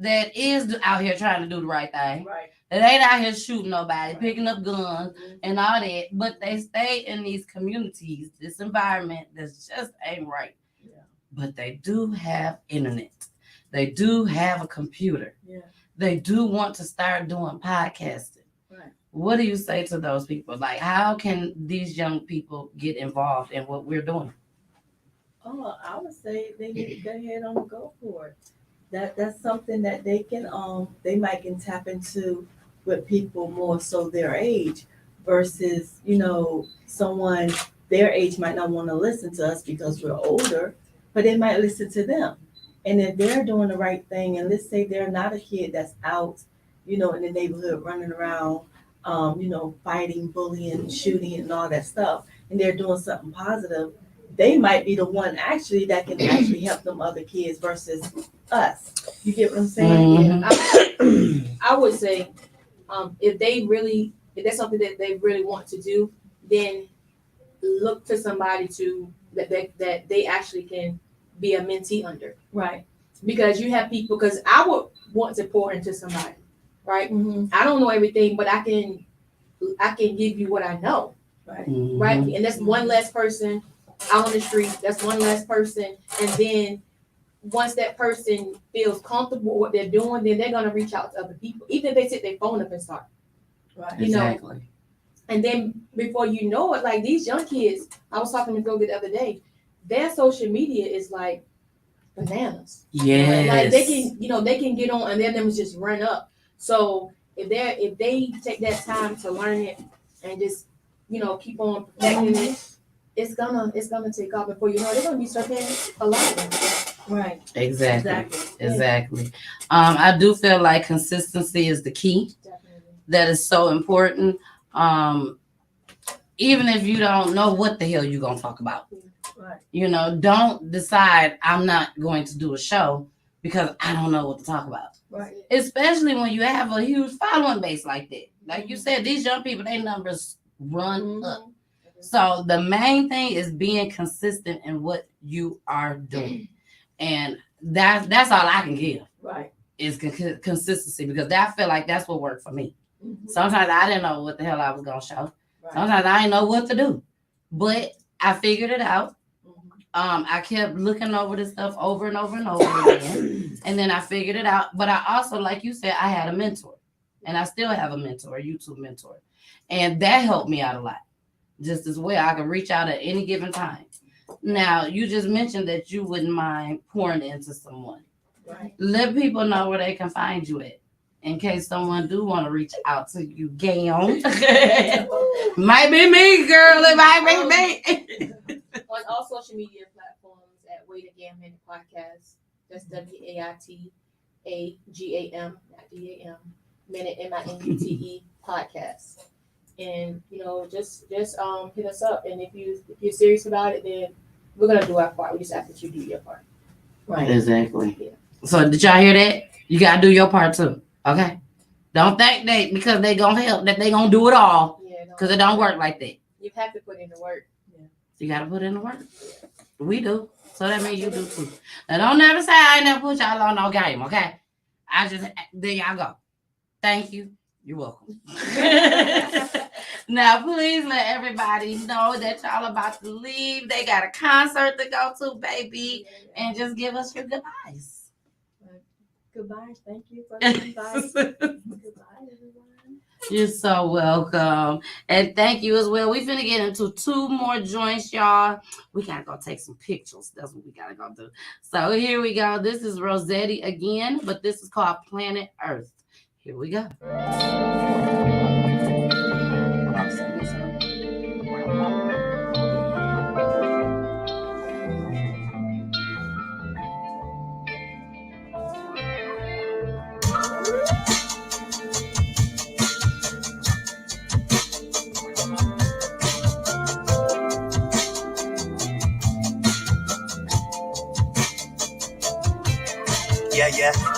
that is out here trying to do the right thing, right, that ain't out here shooting nobody, picking up guns and all that, but they stay in these communities, this environment that's just ain't right. Yeah. But they do have internet. They do have a computer. Yeah. They do want to start doing podcasting. Right. What do you say to those people? Like, how can these young people get involved in what we're doing? Oh, I would say they need to go ahead on and go for it. That's something that they can they might can tap into with people more so their age versus, you know, someone their age might not want to listen to us because we're older, but they might listen to them. And if they're doing the right thing, and let's say they're not a kid that's out, you know, in the neighborhood running around, you know, fighting, bullying, shooting, and all that stuff, and they're doing something positive, they might be the one actually that can actually help them other kids versus us. You get what I'm saying? Yeah. I would say if that's something that they really want to do, then look to somebody that they actually can be a mentee under. Right. Because you have people, because I would want to pour into somebody, right? Mm-hmm. I don't know everything, but I can give you what I know. Right. Mm-hmm. Right. And that's one less person out on the street. That's one less person. And then once that person feels comfortable with what they're doing, then they're gonna reach out to other people, even if they sit their phone up and start. Right. You know. And then before you know it, like these young kids, I was talking to Goga the other day, their social media is like bananas. Yes. Like they can get on and their numbers just run up. So if they take that time to learn it and just, you know, keep on protecting it, it's gonna take off. Before you know it, they're gonna be surpassing a lot of them. Right. Exactly. I do feel like consistency is the key. Definitely. That is so important. Even if you don't know what the hell you're gonna talk about. Right. You know, don't decide I'm not going to do a show because I don't know what to talk about. Right. Especially when you have a huge following base like that. Like you said, these young people, their numbers run up. So the main thing is being consistent in what you are doing. And that's all I can give. Right. Is consistency, because I feel like that's what worked for me. Mm-hmm. Sometimes I didn't know what the hell I was gonna show. Right. Sometimes I didn't know what to do, but I figured it out. Mm-hmm. I kept looking over this stuff over and over and over again, and then I figured it out. But I also, like you said, I had a mentor, and I still have a mentor, a YouTube mentor, and that helped me out a lot. Just as well, I can reach out at any given time. Now, you just mentioned that you wouldn't mind pouring into someone. Right. Let people know where they can find you at, in case someone do want to reach out to you, gal. Might be me, girl. It might be me. On all social media platforms at Wait Again Minute Podcast. That's WAITAGAM, not DAM, Minute MINUTE Podcast. And you know, just hit us up. And if you're serious about it, then we're gonna do our part. We just ask that you do your part. Right. Exactly. Yeah. So did y'all hear that? You gotta do your part too. Okay. Don't think that because they gonna help that they gonna do it all. Yeah. Because it don't work like that. You have to put in the work. Yeah. You gotta put in the work. We do. So that means you do too. Now don't never say I ain't never put y'all on no game. Okay. There y'all go. Thank you. You're welcome. Now, please let everybody know that y'all about to leave. They got a concert to go to, baby. And just give us your goodbyes. Goodbye. Thank you for the invite. Goodbye, everyone. You're so welcome. And thank you as well. We're finna get into 2 more joints, y'all. We gotta go take some pictures. That's what we gotta go do. So here we go. This is Rossetti again, but this is called Planet Earth. Here we go.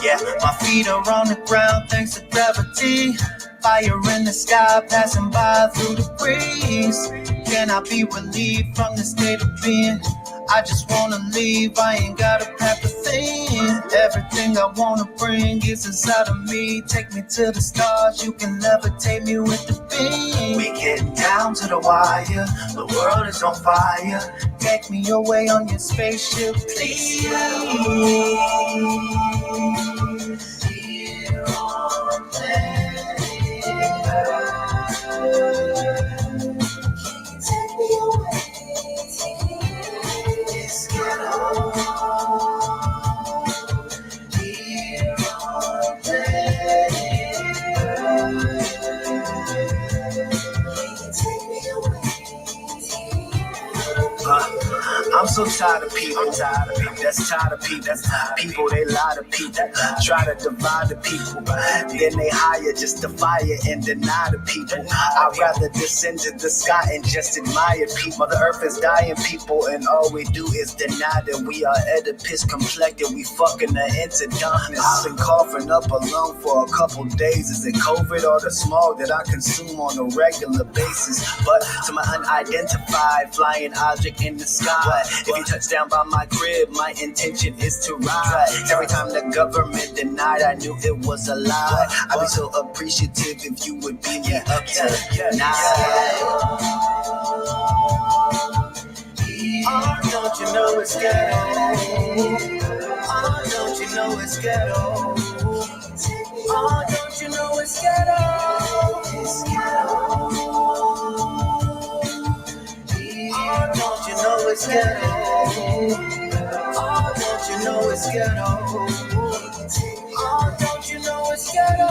Yeah. My feet are on the ground thanks to gravity. Fire in the sky, passing by through the breeze. Can I be relieved from the state of being? I just wanna leave, I ain't gotta pack a thing. Everything I wanna bring is inside of me. Take me to the stars, you can levitate me with the beam. We getting down to the wire, the world is on fire. Take me away on your spaceship, please. Here on planet Earth. Take me away. It's ghetto. Here on planet Earth. Take me away. I'm so tired of people. That's tired of people. People, they lie to people. Try to divide the people. Then they hire just to fire and deny the people. I'd rather descend to the sky and just admire people. The earth is dying, people, and all we do is deny that we are Oedipus complected. We fucking her into darkness. I've been coughing up a lung for a couple days. Is it COVID or the smog that I consume on a regular basis? But to my unidentified flying object in the sky, if you touch down by my crib, my intention is to ride. Every time the government denied, I knew it was a lie. I'd be so appreciative if you would be me up tonight. Oh, don't you know it's ghetto? Oh, don't you know it's ghetto? Oh, don't you know it's ghetto? It's ghetto. Oh, don't you know it's ghetto? Oh, don't you know it's ghetto? Oh, don't you know it's ghetto?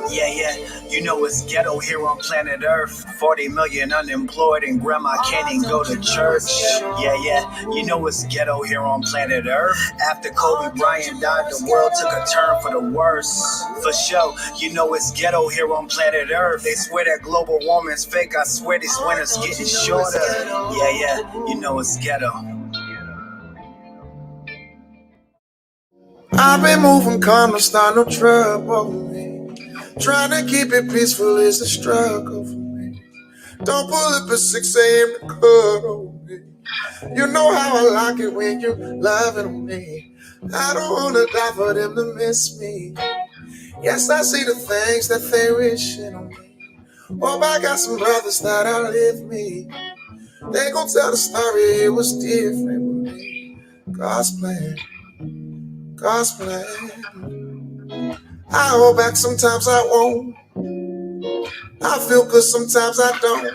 Yeah, you know it's ghetto here on planet Earth. 40 million unemployed and grandma can't even go to church. Yeah, you know it's ghetto here on planet Earth. After Kobe Bryant died, the world took a turn for the worse. For sure, you know it's ghetto here on planet Earth. They swear that global warming's fake. I swear these winters getting shorter. Yeah, you know it's ghetto. I've been moving calm, don't start no trouble with me. Trying to keep it peaceful is a struggle for me. Don't pull up at 6 a.m. to cuddle me. You know how I like it when you loving on me. I don't wanna die for them to miss me. Yes, I see the things that they wishing on me. Hope I got some brothers that outlive me. They gon' tell the story, it was different with me. God's plan. God's plan. I hold back, sometimes I won't. I feel good, sometimes I don't.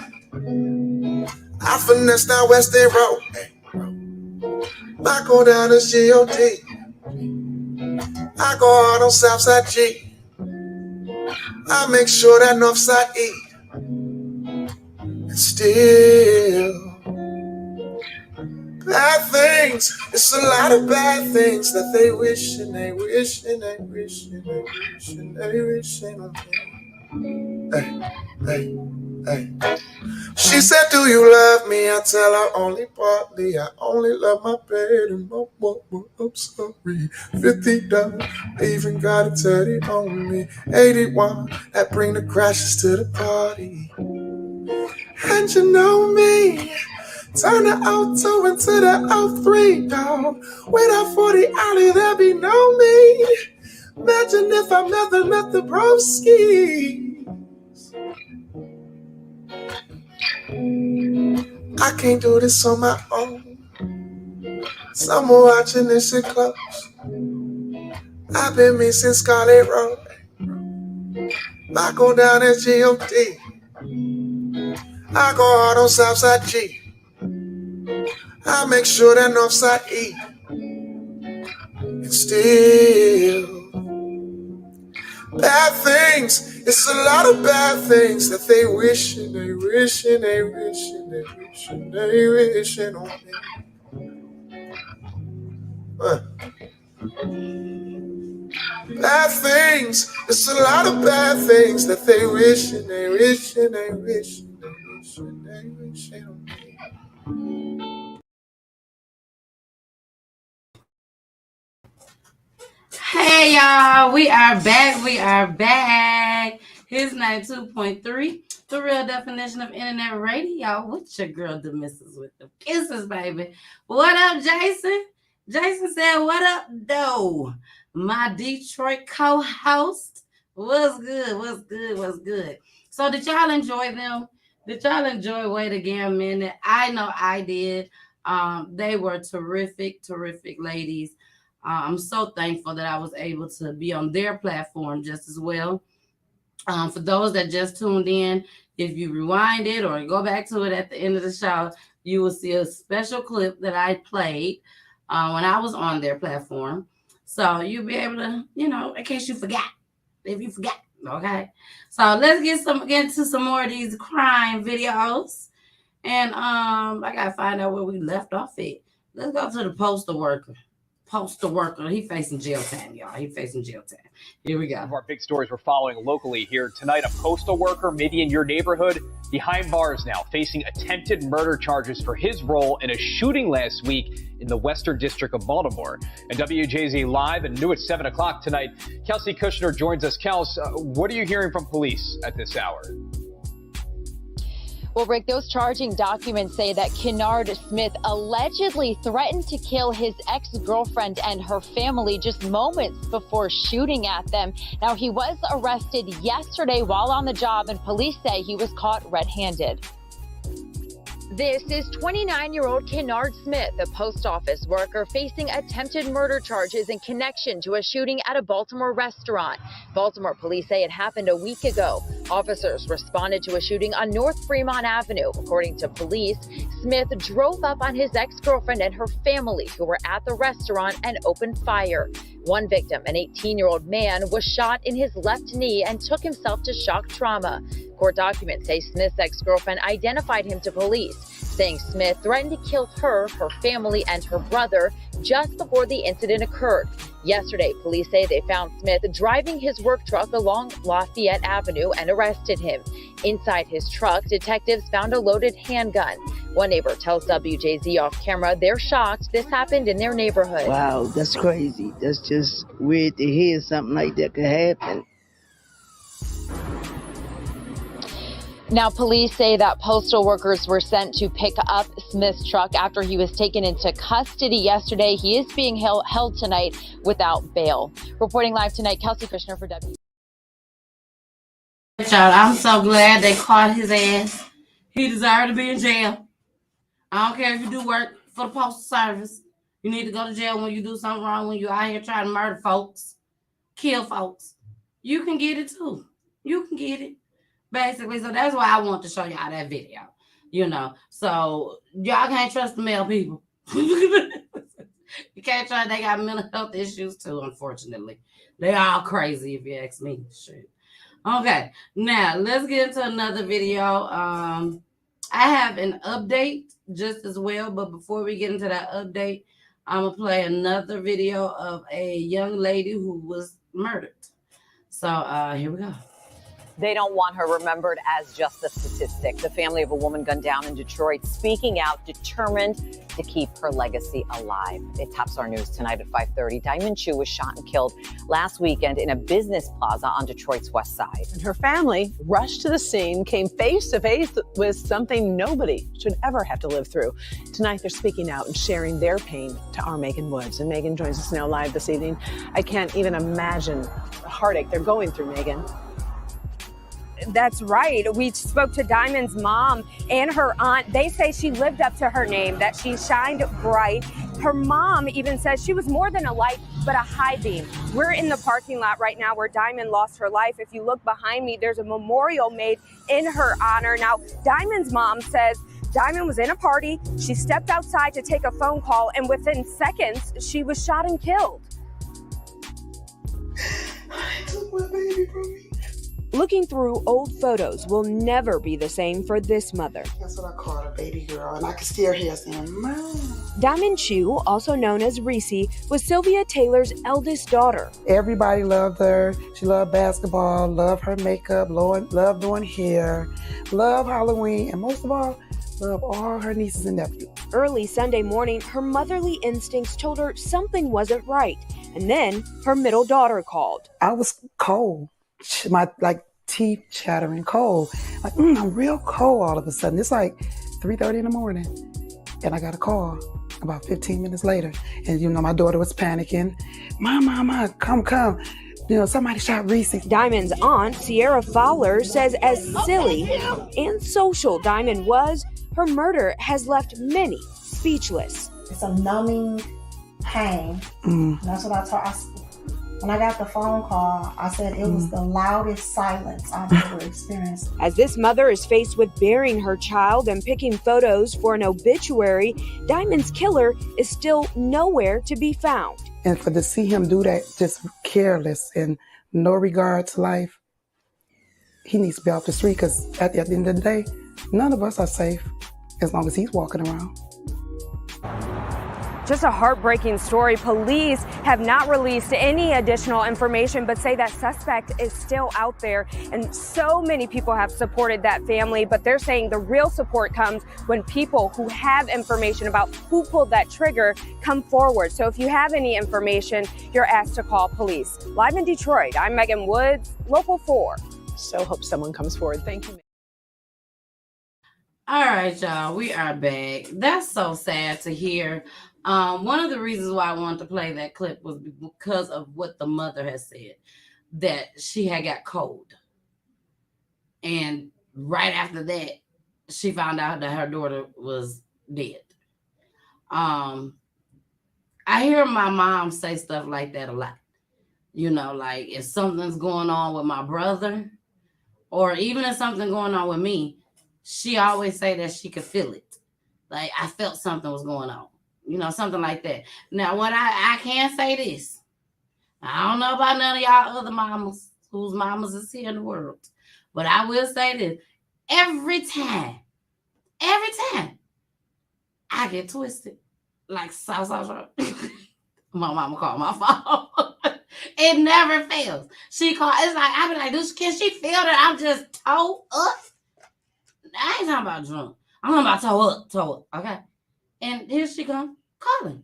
I finesse down West End Road. I go down to G.O.D. I go hard on Southside G. I make sure that Northside E. And still, bad things. It's a lot of bad things that they wish and they wish and they wish and they wish and they wish on me. Hey. She said, do you love me? I tell her only partly. I only love my bed and my mama. I'm sorry. $50, even got a teddy on me. 81, that bring the crashes to the party. And you know me, turn the auto into the 03, dog. With that 40 alley, there be no me. Imagine if I met the broski. I can't do this on my own. Someone watching this shit close. I've been missing Scarlet Road. I go down at G.O.D. I go hard on Southside G. I make sure that Northside E. And still, bad things. It's a lot of bad things that they wish and they wish and they wish and they wish and they wish on me. Bad things, it's a lot of bad things that they wish and they wish and they wish and they wish and they wish on me. Hey y'all, we are back. We are back. Here's 92.3, the real definition of internet radio. With your girl, the missus with the kisses, baby. What up, Jason? Jason said, what up, though? My Detroit co-host. What's good? What's good? What's good? So did y'all enjoy them? Did y'all enjoy Wait Again a Minute? I know I did. They were terrific, terrific ladies. I'm so thankful that I was able to be on their platform just as well. For those that just tuned in, if you rewind it or go back to it at the end of the show, you will see a special clip that I played when I was on their platform. So you'll be able to, in case you forgot, if you forgot, okay? So let's get into some more of these crime videos. And I got to find out where we left off at. Let's go to the postal worker. He facing jail time, y'all. He facing jail time. Here we go. One of our big stories we're following locally here tonight. A postal worker, maybe in your neighborhood, behind bars now, facing attempted murder charges for his role in a shooting last week in the Western District of Baltimore. And WJZ Live and new at 7 o'clock tonight, Kelsey Kushner joins us. Kels, what are you hearing from police at this hour? Well, Rick, those charging documents say that Kennard Smith allegedly threatened to kill his ex-girlfriend and her family just moments before shooting at them. Now, he was arrested yesterday while on the job, and police say he was caught red-handed. This is 29-year-old Kennard Smith, a post office worker facing attempted murder charges in connection to a shooting at a Baltimore restaurant. Baltimore police say it happened a week ago. Officers responded to a shooting on North Fremont Avenue. According to police, Smith drove up on his ex-girlfriend and her family who were at the restaurant and opened fire. One victim, an 18-year-old man, was shot in his left knee and took himself to shock trauma. Court documents say Smith's ex-girlfriend identified him to police, saying Smith threatened to kill her, her family, and her brother just before the incident occurred. Yesterday, police say they found Smith driving his work truck along Lafayette Avenue and arrested him. Inside his truck, detectives found a loaded handgun. One neighbor tells WJZ off camera they're shocked this happened in their neighborhood. Wow, that's crazy. That's just weird to hear something like that could happen. Now, police say that postal workers were sent to pick up Smith's truck after he was taken into custody yesterday. He is being held tonight without bail. Reporting live tonight, Kelsey Kushner for W. I'm so glad they caught his ass. He deserved to be in jail. I don't care if you do work for the postal service. You need to go to jail when you do something wrong, when you're out here trying to murder folks, kill folks. You can get it too. You can get it. Basically, so that's why I want to show y'all that video, So y'all can't trust the male people. You can't trust. They got mental health issues too, unfortunately. They all crazy if you ask me. Shit. Okay, now let's get into another video. I have an update just as well, but before we get into that update, I'm gonna play another video of a young lady who was murdered. So here we go. They don't want her remembered as just a statistic. The family of a woman gunned down in Detroit speaking out, determined to keep her legacy alive. It tops our news tonight at 5:30. Diamond Chu was shot and killed last weekend in a business plaza on Detroit's west side. And her family rushed to the scene, came face to face with something nobody should ever have to live through. Tonight, they're speaking out and sharing their pain to our Megan Woods. And Megan joins us now live this evening. I can't even imagine the heartache they're going through, Megan. That's right. We spoke to Diamond's mom and her aunt. They say she lived up to her name, that she shined bright. Her mom even says she was more than a light, but a high beam. We're in the parking lot right now where Diamond lost her life. If you look behind me, there's a memorial made in her honor. Now, Diamond's mom says Diamond was in a party. She stepped outside to take a phone call, and within seconds, she was shot and killed. I took my baby from me. Looking through old photos will never be the same for this mother. That's what I call her, baby girl, and I could still hear her saying, Mom. Diamond Chu, also known as Reese, was Sylvia Taylor's eldest daughter. Everybody loved her. She loved basketball, loved her makeup, loved doing hair, loved Halloween, and most of all, loved all her nieces and nephews. Early Sunday morning, her motherly instincts told her something wasn't right. And then her middle daughter called. I was cold. My teeth chattering cold. I'm real cold all of a sudden. It's like 3:30 in the morning. And I got a call about 15 minutes later. And my daughter was panicking. Mama, come. Somebody shot Reese. Diamond's aunt, Sierra Fowler, says as silly and social Diamond was, her murder has left many speechless. It's a numbing pain. That's what I told. When I got the phone call, I said it was the loudest silence I've ever experienced. As this mother is faced with burying her child and picking photos for an obituary, Diamond's killer is still nowhere to be found. And to see him do that just careless and no regard to life, he needs to be off the street, because at the end of the day, none of us are safe as long as he's walking around. Just a heartbreaking story. Police have not released any additional information, but say that suspect is still out there. And so many people have supported that family, but they're saying the real support comes when people who have information about who pulled that trigger come forward. So if you have any information, you're asked to call police. Live in Detroit, I'm Megan Woods, Local 4. So hope someone comes forward. Thank you. All right, y'all, we are back. That's so sad to hear. One of the reasons why I wanted to play that clip was because of what the mother has said, that she had got cold. And right after that, she found out that her daughter was dead. I hear my mom say stuff like that a lot. Like if something's going on with my brother, or even if something going on with me, she always say that she could feel it. Like I felt something was going on. Something like that. Now, what I can say this. I don't know about none of y'all other mamas whose mamas is here in the world. But I will say this. Every time I get twisted, like so. My mama called my phone. It never fails. She called. It's like, I be like, can she feel that I'm just toe up? I ain't talking about drunk. I'm talking about toe up. Okay. And here she come calling.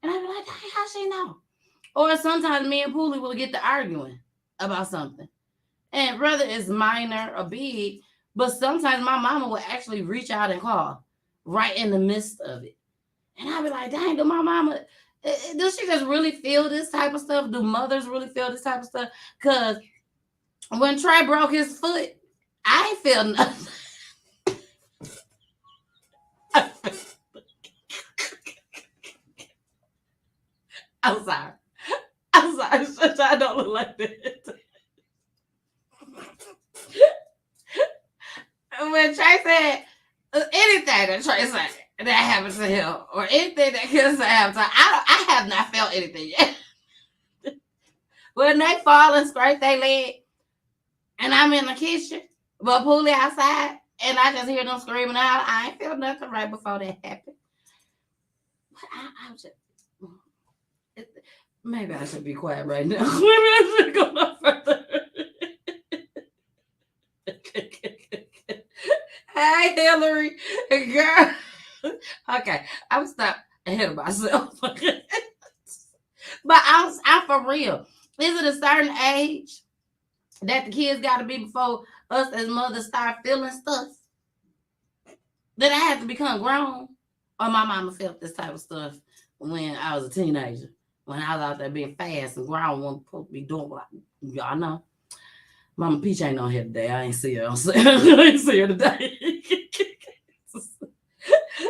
And I be like, dang, how she know? Or sometimes me and Poolie will get to arguing about something. And whether it's minor or big, but sometimes my mama will actually reach out and call right in the midst of it. And I be like, dang, do my mama, does she just really feel this type of stuff? Do mothers really feel this type of stuff? Because when Trey broke his foot, I ain't feel nothing. I'm sorry. I don't look like that. When Trey said anything that Trey said that happened to him, or anything that could happen to him, I have not felt anything yet. When they fall and scrape their leg, and I'm in the kitchen, but Poolie outside, and I just hear them screaming out, I ain't feel nothing right before that happened. But I'm just. Maybe I should be quiet right now. Maybe I should go no further. Hey, Hillary, girl. Okay, I'm stop ahead of myself. But I'm for real. Is it a certain age that the kids got to be before us as mothers start feeling stuff? That I have to become grown? Or my mama felt this type of stuff when I was a teenager? When I was out there being fast and grown, wasn't supposed to be doing what y'all know. Mama Peach ain't on here today. I ain't see her. I ain't see her today.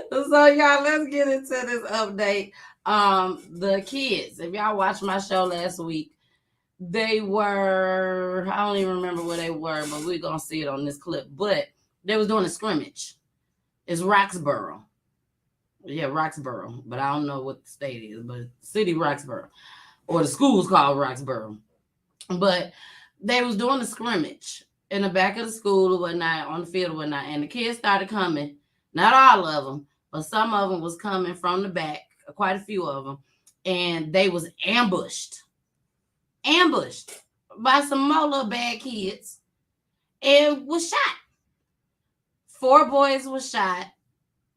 So y'all, let's get into this update. The kids, if y'all watched my show last week, they were, I don't even remember where they were, but we're gonna see it on this clip. But they was doing a scrimmage. It's Roxborough. Yeah, Roxborough, but I don't know what the state is, but city Roxborough, or the school's called Roxborough. But they was doing a scrimmage in the back of the school or whatnot, on the field or whatnot, and the kids started coming. Not all of them, but some of them was coming from the back, quite a few of them, and they was ambushed by some more little bad kids and was shot. 4 boys were shot,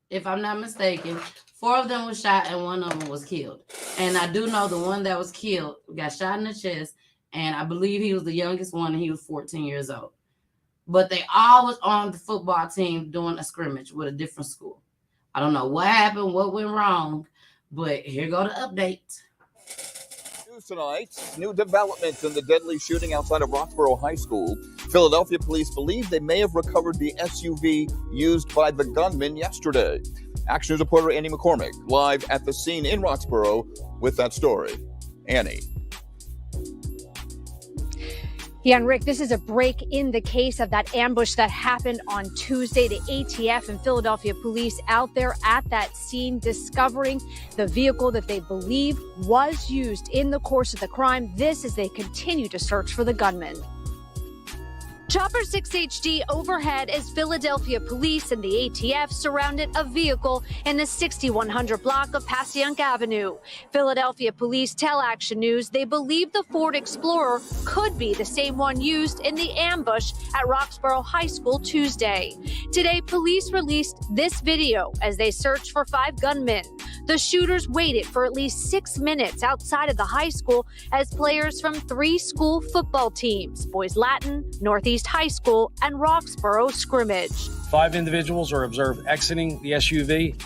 if I'm not mistaken. 4 of them were shot and 1 of them was killed. And I do know the one that was killed got shot in the chest, and I believe he was the youngest one, and he was 14 years old. But they all was on the football team doing a scrimmage with a different school. I don't know what happened, what went wrong, but here go the update. News tonight, new developments in the deadly shooting outside of Roxborough High School. Philadelphia police believe they may have recovered the SUV used by the gunman yesterday. Action News reporter Annie McCormick live at the scene in Roxborough with that story. Annie. Yeah, and Rick, this is a break in the case of that ambush that happened on Tuesday. The ATF and Philadelphia police out there at that scene discovering the vehicle that they believe was used in the course of the crime. This as they continue to search for the gunman. Chopper 6 HD overhead as Philadelphia police and the ATF surrounded a vehicle in the 6100 block of Passyunk Avenue. Philadelphia police tell Action News they believe the Ford Explorer could be the same one used in the ambush at Roxborough High School Tuesday. Today, police released this video as they searched for 5 gunmen. The shooters waited for at least 6 minutes outside of the high school as players from 3 school football teams, Boys Latin, Northeast High School, and Roxborough scrimmage. 5 individuals are observed exiting the SUV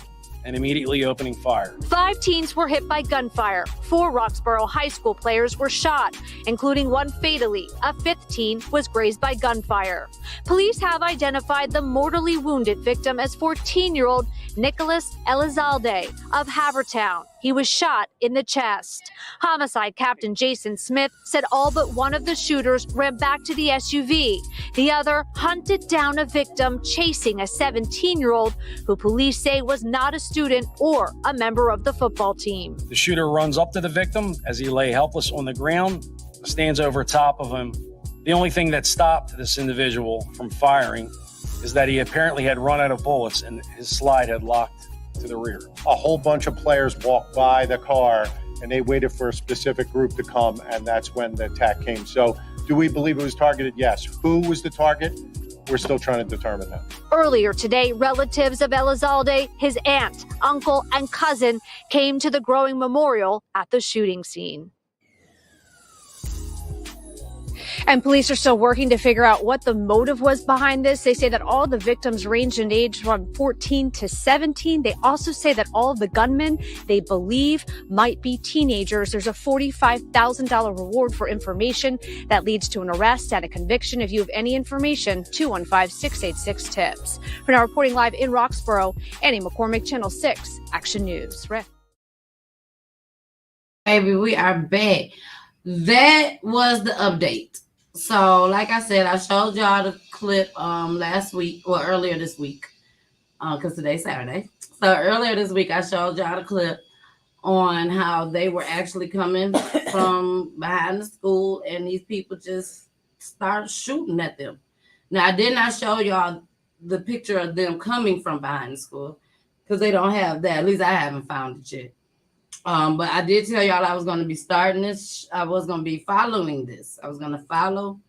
and immediately opening fire. 5 teens were hit by gunfire. 4 Roxborough High School players were shot, including 1 fatally. A 5th teen was grazed by gunfire. Police have identified the mortally wounded victim as 14-year-old Nicholas Elizalde of Havertown. He was shot in the chest. Homicide Captain Jason Smith said all but one of the shooters ran back to the SUV. The other hunted down a victim chasing a 17-year-old who police say was not a student or a member of the football team. The shooter runs up to the victim as he lay helpless on the ground, stands over top of him. The only thing that stopped this individual from firing is that he apparently had run out of bullets and his slide had locked to the rear. A whole bunch of players walked by the car and they waited for a specific group to come, and that's when the attack came. So do we believe it was targeted? Yes. Who was the target? We're still trying to determine that. Earlier today, relatives of Elizalde, his aunt, uncle, and cousin came to the Growing Memorial at the shooting scene. And police are still working to figure out what the motive was behind this. They say that all the victims ranged in age from 14 to 17. They also say that all of the gunmen they believe might be teenagers. There's a $45,000 reward for information that leads to an arrest and a conviction. If you have any information, 215-686-TIPS. For now, reporting live in Roxborough, Annie McCormick, Channel 6, Action News. Rick. Baby, we are back. That was the update. So, like I said, I showed y'all the clip earlier this week, because today's Saturday. So earlier this week, I showed y'all the clip on how they were actually coming from behind the school, and these people just started shooting at them. Now, I did not show y'all the picture of them coming from behind the school, because they don't have that. At least I haven't found it yet. But I did tell y'all I was going to be starting this. I was going to be following this. I was going to follow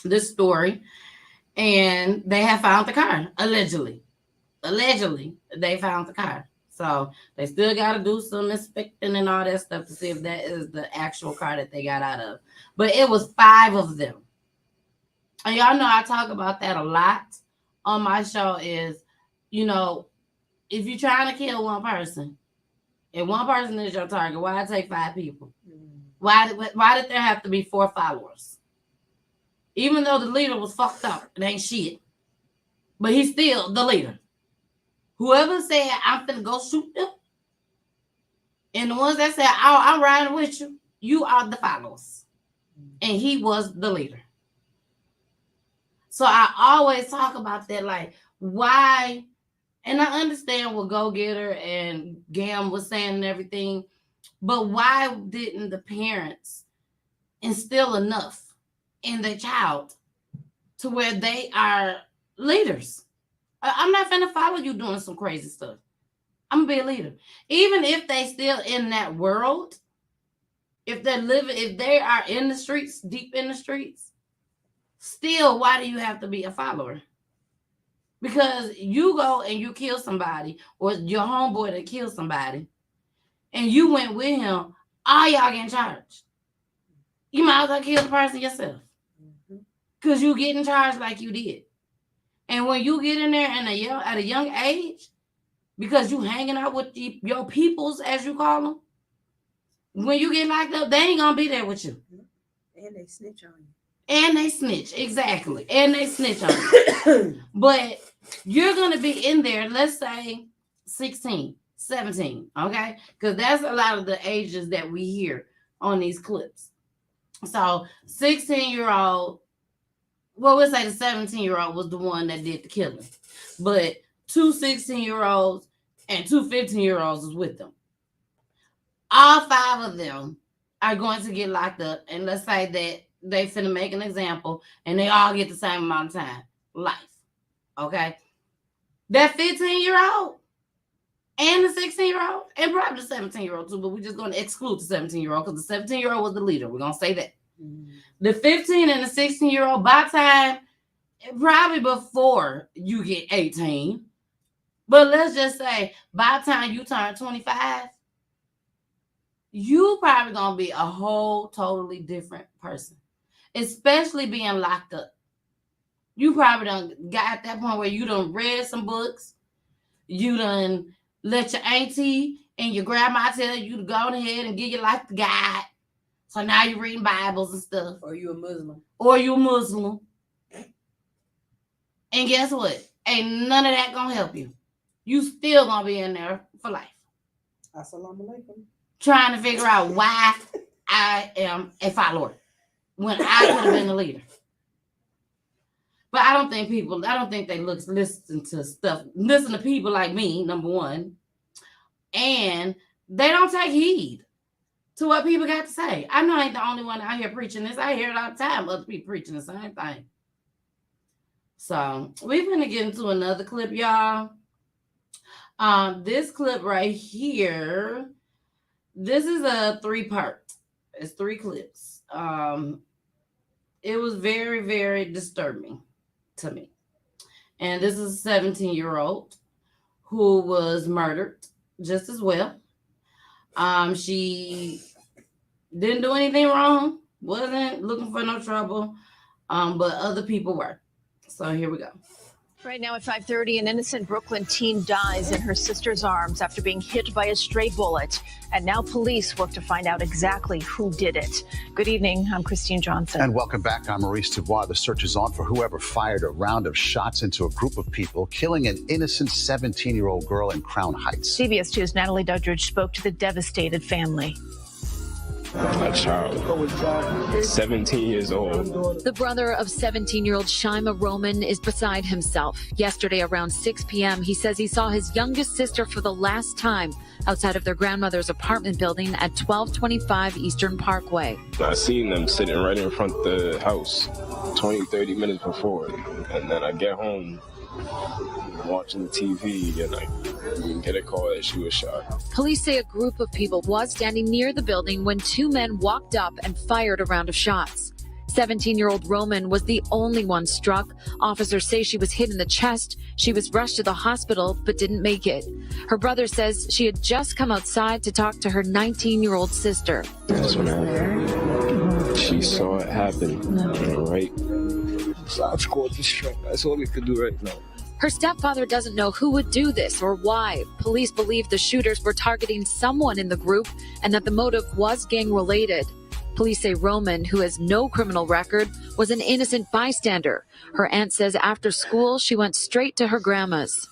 this story. And they have found the car, allegedly. Allegedly, they found the car. So they still got to do some inspecting and all that stuff to see if that is the actual car that they got out of. But it was 5 of them. And y'all know I talk about that a lot on my show is, you know, if you're trying to kill one person, if one person is your target, why take 5 people? Why did there have to be 4 followers? Even though the leader was fucked up, it ain't shit. But he's still the leader. Whoever said, I'm finna go shoot them, and the ones that said, oh, I'm riding with you, you are the followers. And he was the leader. So I always talk about that, like, why... And I understand what Go Getter and Gam was saying and everything, but why didn't the parents instill enough in their child to where they are leaders? I'm not finna follow you doing some crazy stuff. I'm gonna be a leader. Even if they still in that world, if they are in the streets, deep in the streets, still, why do you have to be a follower? Because you go and you kill somebody, or your homeboy that killed somebody, and you went with him, all y'all getting charged. You might as well kill the person yourself. Because you getting charged like you did. And when you get in there at a young age, because you hanging out with your peoples, as you call them, when you get locked up, they ain't going to be there with you. And they snitch on you. And they snitch, exactly. And they snitch on you. But you're going to be in there, let's say 16, 17, okay? Because that's a lot of the ages that we hear on these clips. So 16-year-old, well, we'll say the 17-year-old was the one that did the killing. But 2 16-year-olds and 2 15-year-olds is with them. All 5 of them are going to get locked up. And let's say that they finna make an example and they all get the same amount of time. Life. Okay? That 15-year-old and the 16-year-old and probably the 17-year-old too, but we're just going to exclude the 17-year-old because the 17-year-old was the leader. We're going to say that. The 15 and the 16-year-old, by time, probably before you get 18, but let's just say by the time you turn 25, you probably going to be a whole totally different person, especially being locked up. You probably done got at that point where you done read some books, you done let your auntie and your grandma tell you to go ahead and give your life to God. So now you're reading Bibles and stuff. Or you a Muslim. And guess what? Ain't none of that gonna help you. You still gonna be in there for life. Assalamu alaikum. Trying to figure out why I am a follower when I could have been the leader. But I don't think they listen to people like me, number one. And they don't take heed to what people got to say. I know I ain't the only one out here preaching this. I hear it all the time. Other people preaching the same thing. So we're going to get into another clip, y'all. This clip right here, this is a 3-part. It's 3 clips. It was very, very disturbing to me. And this is a 17-year-old who was murdered just as well. She didn't do anything wrong, wasn't looking for no trouble, but other people were. So here we go. Right now at 5:30, an innocent Brooklyn teen dies in her sister's arms after being hit by a stray bullet. And now police work to find out exactly who did it. Good evening. I'm Christine Johnson. And welcome back. I'm Maurice Dubois. The search is on for whoever fired a round of shots into a group of people, killing an innocent 17-year-old girl in Crown Heights. CBS 2's Natalie Duddridge spoke to the devastated family. A child, 17 years old. The brother of 17-year-old Shima Roman is beside himself. Yesterday around 6 p.m., he says he saw his youngest sister for the last time outside of their grandmother's apartment building at 1225 Eastern Parkway. I seen them sitting right in front of the house 20, 30 minutes before. And then I get home, watching the TV, and I get a call that she was shot. Police say a group of people was standing near the building when 2 men walked up and fired a round of shots. 17-year-old Roman was the only one struck. Officers say she was hit in the chest. She was rushed to the hospital but didn't make it. Her brother says she had just come outside to talk to her 19-year-old sister. That's when she saw it happen, right? So I scored the strike. That's all we could do right now. Her stepfather doesn't know who would do this or why. Police believe the shooters were targeting someone in the group and that the motive was gang-related. Police say Roman, who has no criminal record, was an innocent bystander. Her aunt says after school, she went straight to her grandma's.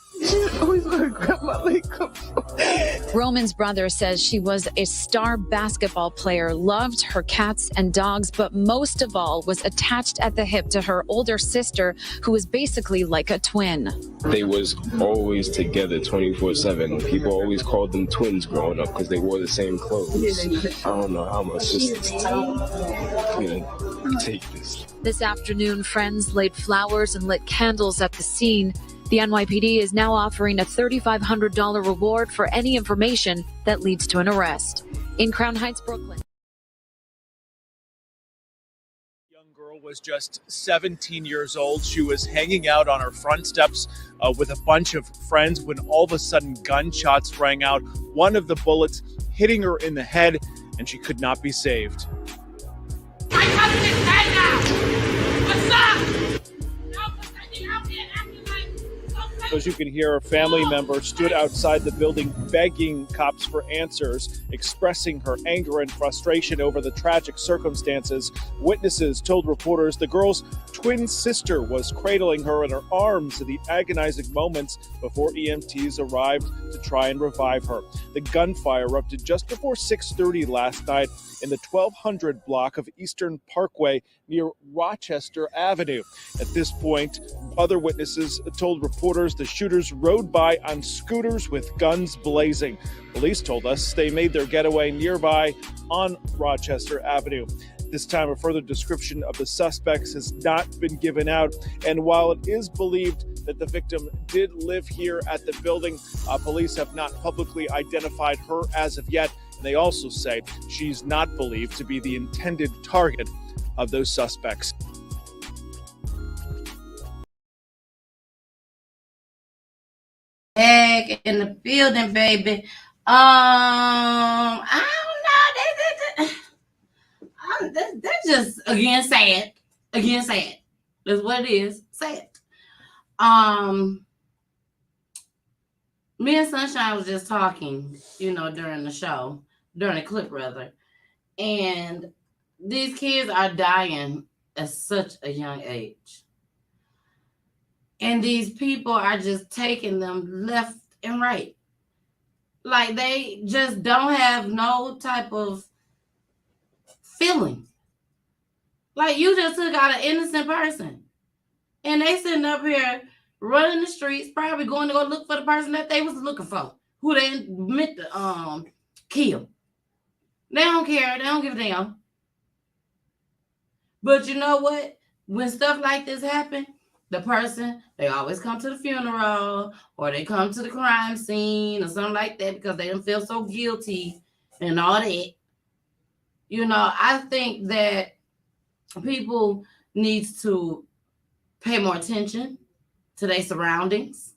Roman's brother says she was a star basketball player, loved her cats and dogs, but most of all was attached at the hip to her older sister, who was basically like a twin. They was always together 24/7. People always called them twins growing up because they wore the same clothes. I don't know how my sister's gonna take this. This afternoon, friends laid flowers and lit candles at the scene. The NYPD is now offering a $3,500 reward for any information that leads to an arrest. In Crown Heights, Brooklyn. Was just 17 years old. She was hanging out on her front steps with a bunch of friends when all of a sudden gunshots rang out, one of the bullets hitting her in the head, and she could not be saved. My cousin is dead now. What's up? So as you can hear, a family member stood outside the building begging cops for answers, expressing her anger and frustration over the tragic circumstances. Witnesses told reporters the girl's twin sister was cradling her in her arms in the agonizing moments before EMTs arrived to try and revive her. The gunfire erupted just before 6:30 last night in the 1200 block of Eastern Parkway near Rochester Avenue. At this point, other witnesses told reporters the shooters rode by on scooters with guns blazing. Police told us they made their getaway nearby on Rochester Avenue. This time, a further description of the suspects has not been given out. And while it is believed that the victim did live here at the building, police have not publicly identified her as of yet. And they also say she's not believed to be the intended target of those suspects. Egg in the building, baby. I don't know. That's just again sad. Again sad. That's what it is. Sad. Me and Sunshine was just talking, during the show, during the clip rather, and these kids are dying at such a young age. And these people are just taking them left and right. Like they just don't have no type of feeling. Like you just took out an innocent person. And they sitting up here running the streets, probably going to go look for the person that they was looking for, who they meant to kill. They don't care. They don't give a damn. But you know what? When stuff like this happen, the person, they always come to the funeral or they come to the crime scene or something like that because they don't feel so guilty and all that. I think that people need to pay more attention to their surroundings.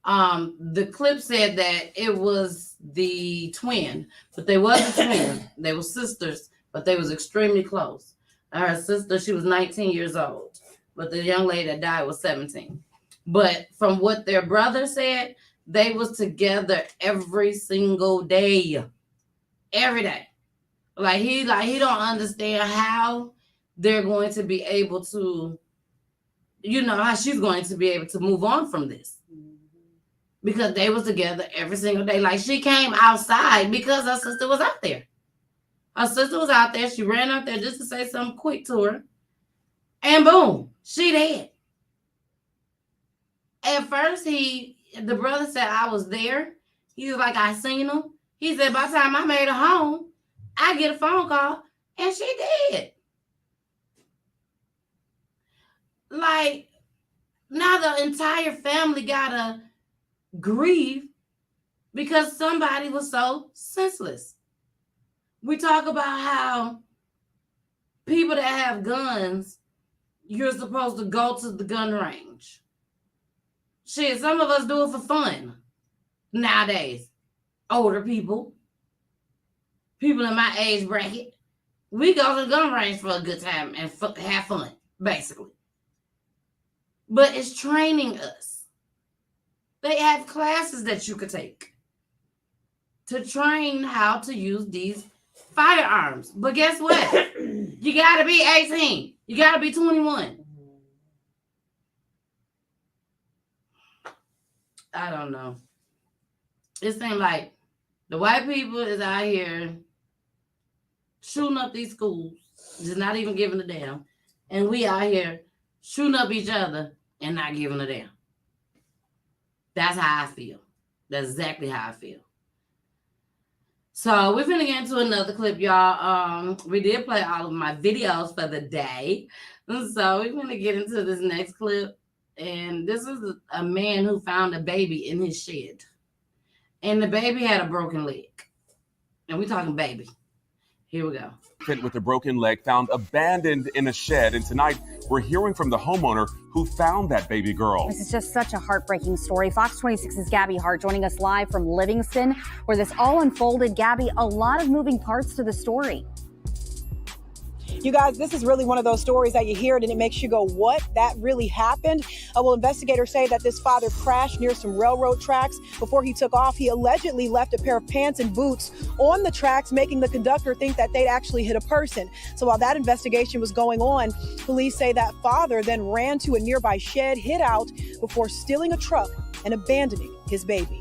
The clip said that it was the twin, but they wasn't twins. They were sisters, but they was extremely close. Her sister, she was 19 years old, but the young lady that died was 17. But from what their brother said, they was together every single day. Every day. Like he don't understand how they're going to be able to, how she's going to be able to move on from this. Because they was together every single day. Like she came outside because her sister was out there. Her sister was out there. She ran out there just to say something quick to her. And boom, she dead. At first, the brother said, I was there. He was like, I seen him. He said, by the time I made it home, I get a phone call and she dead. Like, now the entire family gotta grieve because somebody was so senseless. We talk about how people that have guns, you're supposed to go to the gun range. Shit, some of us do it for fun nowadays. Older people in my age bracket, we go to the gun range for a good time and have fun, basically. But it's training us. They have classes that you could take to train how to use these firearms. But guess what? You got to be 18. You got to be 21. I don't know. It seems like the white people is out here shooting up these schools, just not even giving a damn. And we out here shooting up each other and not giving a damn. That's how I feel. That's exactly how I feel. So we're finna get into another clip, y'all. We did play all of my videos for the day. So we're gonna get into this next clip. And this is a man who found a baby in his shed. And the baby had a broken leg. And we're talking baby. Here we go. With a broken leg found abandoned in a shed. And tonight, we're hearing from the homeowner who found that baby girl. This is just such a heartbreaking story. Fox 26's Gabby Hart joining us live from Livingston, where this all unfolded. Gabby, a lot of moving parts to the story. You guys, this is really one of those stories that you hear it and it makes you go, what? That really happened? Well, investigators say that this father crashed near some railroad tracks. Before he took off, he allegedly left a pair of pants and boots on the tracks, making the conductor think that they'd actually hit a person. So while that investigation was going on, police say that father then ran to a nearby shed, hid out before stealing a truck and abandoning his baby.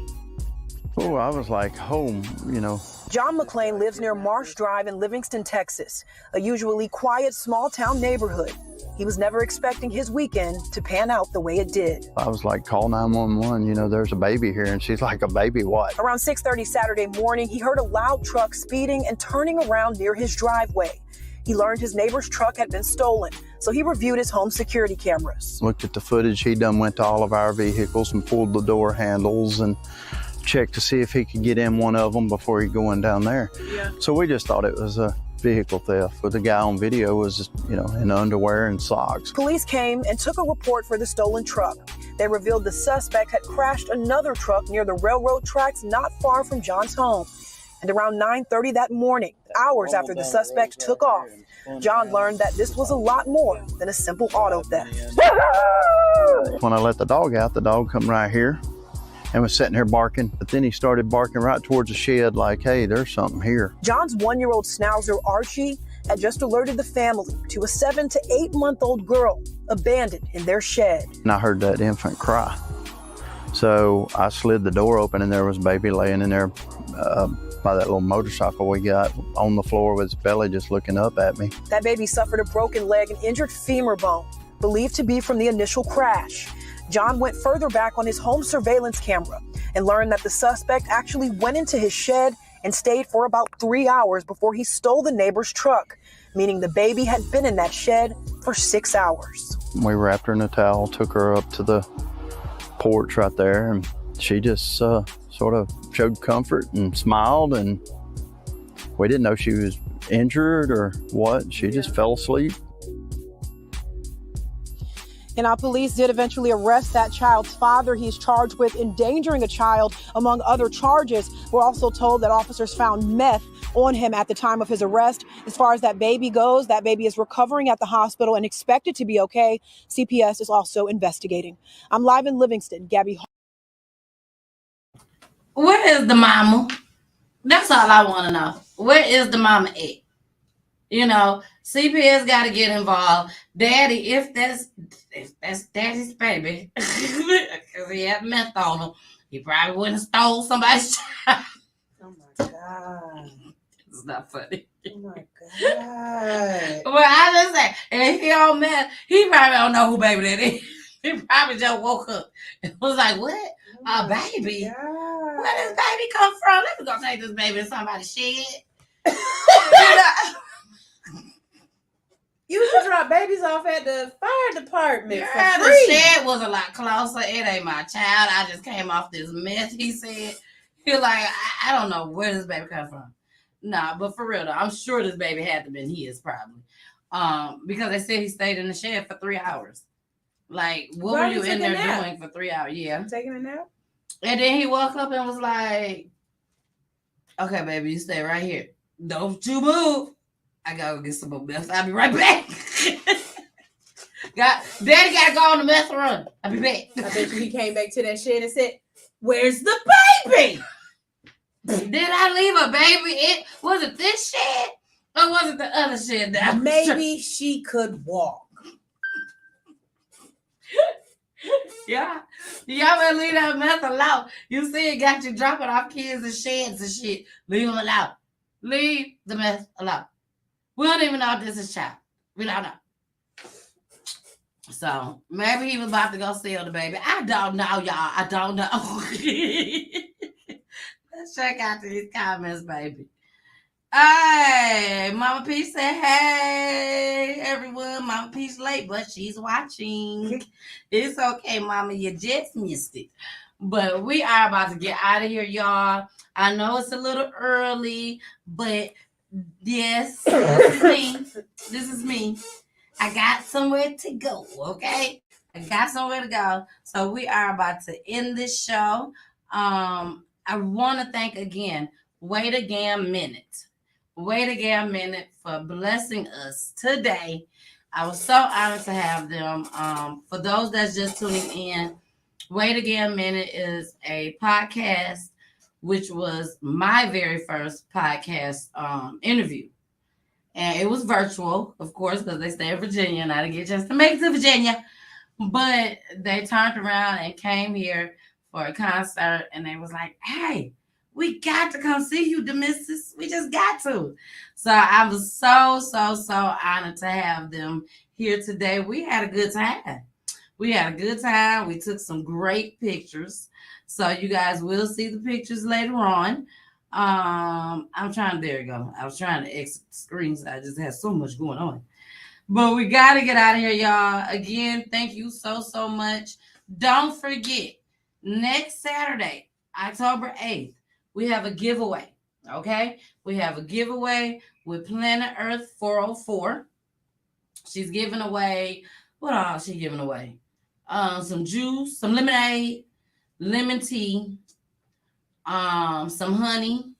Oh, I was like home, you know. John McClain lives near Marsh Drive in Livingston, Texas, a usually quiet, small-town neighborhood. He was never expecting his weekend to pan out the way it did. I was like, call 911, you know, there's a baby here. And she's like, a baby what? Around 6:30 Saturday morning, he heard a loud truck speeding and turning around near his driveway. He learned his neighbor's truck had been stolen, so he reviewed his home security cameras. Looked at the footage. He done went to all of our vehicles and pulled the door handles and checked to see if he could get in one of them before he going down there. Yeah. So we just thought it was a vehicle theft. But the guy on video was, you know, in underwear and socks. Police came and took a report for the stolen truck. They revealed the suspect had crashed another truck near the railroad tracks not far from John's home. And around 9:30 that morning, hours after the suspect took off, John learned that this was a lot more than a simple auto theft. When I let the dog out, the dog come right here and was sitting here barking. But then he started barking right towards the shed like, hey, there's something here. John's 1-year-old schnauzer, Archie, had just alerted the family to a 7 to 8-month-old girl abandoned in their shed. And I heard that infant cry. So I slid the door open and there was a baby laying in there by that little motorcycle we got on the floor with his belly just looking up at me. That baby suffered a broken leg and injured femur bone, believed to be from the initial crash. John went further back on his home surveillance camera and learned that the suspect actually went into his shed and stayed for about 3 hours before he stole the neighbor's truck, meaning the baby had been in that shed for 6 hours. We wrapped her in a towel, took her up to the porch right there, and she just sort of showed comfort and smiled, and we didn't know she was injured or what. She just fell asleep. And our police did eventually arrest that child's father. He's charged with endangering a child, among other charges. We're also told that officers found meth on him at the time of his arrest. As far as that baby goes, that baby is recovering at the hospital and expected to be okay. CPS is also investigating. I'm live in Livingston. Gabby. Where is the mama? That's all I want to know. Where is the mama at? You know, CPS got to get involved. Daddy, if that's daddy's baby, because he had meth on him, he probably wouldn't have stole somebody's child. Oh my God. It's not funny. Oh my God. Well, I just say, if he on meth, he probably don't know who baby that is. He probably just woke up and was like, what? A baby? Where does baby come from? Let me go take this baby to somebody's shed. You can drop babies off at the fire department. Girl, for free. the shed was a lot closer. It ain't my child. I just came off this mess, he said. He was like, I don't know where this baby come from. Nah, but for real though, I'm sure this baby had to been his probably. Because they said he stayed in the shed for 3 hours. Like, what were you in there doing for 3 hours? Yeah. Taking a nap? And then he woke up and was like, okay, baby, you stay right here. Don't you move. I gotta go get some more meth. I'll be right back. Daddy gotta go on the meth run. I'll be back. I bet you he came back to that shed and said, where's the baby? Did I leave a baby? Was it this shed? Or was it the other shed? Maybe she could walk. Yeah. Y'all better leave that meth alone. You see it got you dropping off kids and sheds and shit. Leave them alone. Leave the meth alone. We don't even know if this is child. We don't know. So maybe he was about to go steal the baby. I don't know, y'all. I don't know. Let's check out these comments, baby. Hey, Mama Peach said, hey, everyone. Mama Peach late, but she's watching. It's okay, Mama. You just missed it. But we are about to get out of here, y'all. I know it's a little early, but yes, this is me. This is me. I got somewhere to go, okay? I got somewhere to go. So we are about to end this show. I want to thank again, Wait Again Minute. Wait Again Minute for blessing us today. I was so honored to have them. For those that's just tuning in, Wait Again Minute is a podcast, which was my very first podcast interview. And it was virtual, of course, because they stay in Virginia, and I didn't get a chance to make it to Virginia. But they turned around and came here for a concert, and they was like, hey, we got to come see you, the missus. We just got to. So I was so honored to have them here today. We had a good time. We took some great pictures. So you guys will see the pictures later on. There you go. I was trying to exit the screen, so I just had so much going on. But we got to get out of here, y'all. Again, thank you so much. Don't forget, next Saturday, October 8th, we have a giveaway, okay? We have a giveaway with Planet Earth 404. She's giving away, what all is she giving away? Some juice, some lemonade, lemon tea, some honey,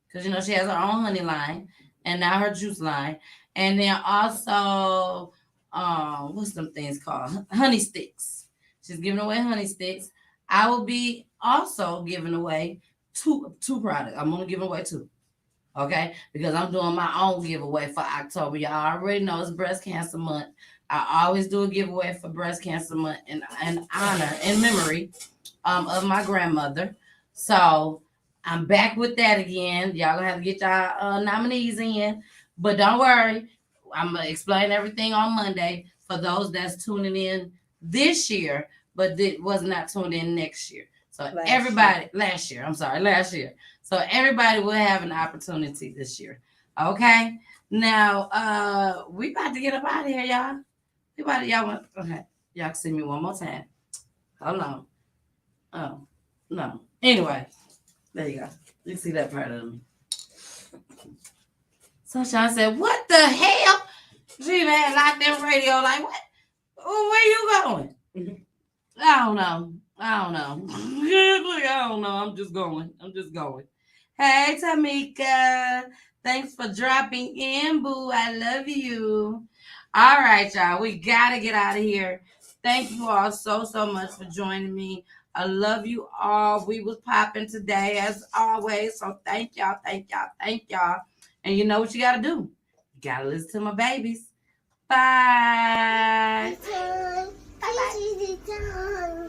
because, you know, she has her own honey line, and now her juice line. And then also, what's them things called? Honey sticks. She's giving away honey sticks. I will be also giving away two products. I'm only giving away 2. Okay? Because I'm doing my own giveaway for October. Y'all already know it's Breast Cancer Month. I always do a giveaway for Breast Cancer Month in honor, in memory of my grandmother. So I'm back with that again. Y'all gonna have to get y'all nominees in. But don't worry, I'm going to explain everything on Monday for those that's tuning in this year, but was not tuned in next year. So last year. So everybody will have an opportunity this year. Okay? Now, we about to get up out of here, y'all. Okay. Y'all can see me one more time. Hold on. Oh, no. Anyway, there you go. You see that part of me. Sunshine said, what the hell? She had locked in radio like, what? Where you going? I don't know. I'm just going. Hey, Tamika. Thanks for dropping in, boo. I love you. All right, y'all. We got to get out of here. Thank you all so much for joining me. I love you all. We was popping today as always. So thank y'all. And you know what you got to do? You got to listen to my babies. Bye. Bye.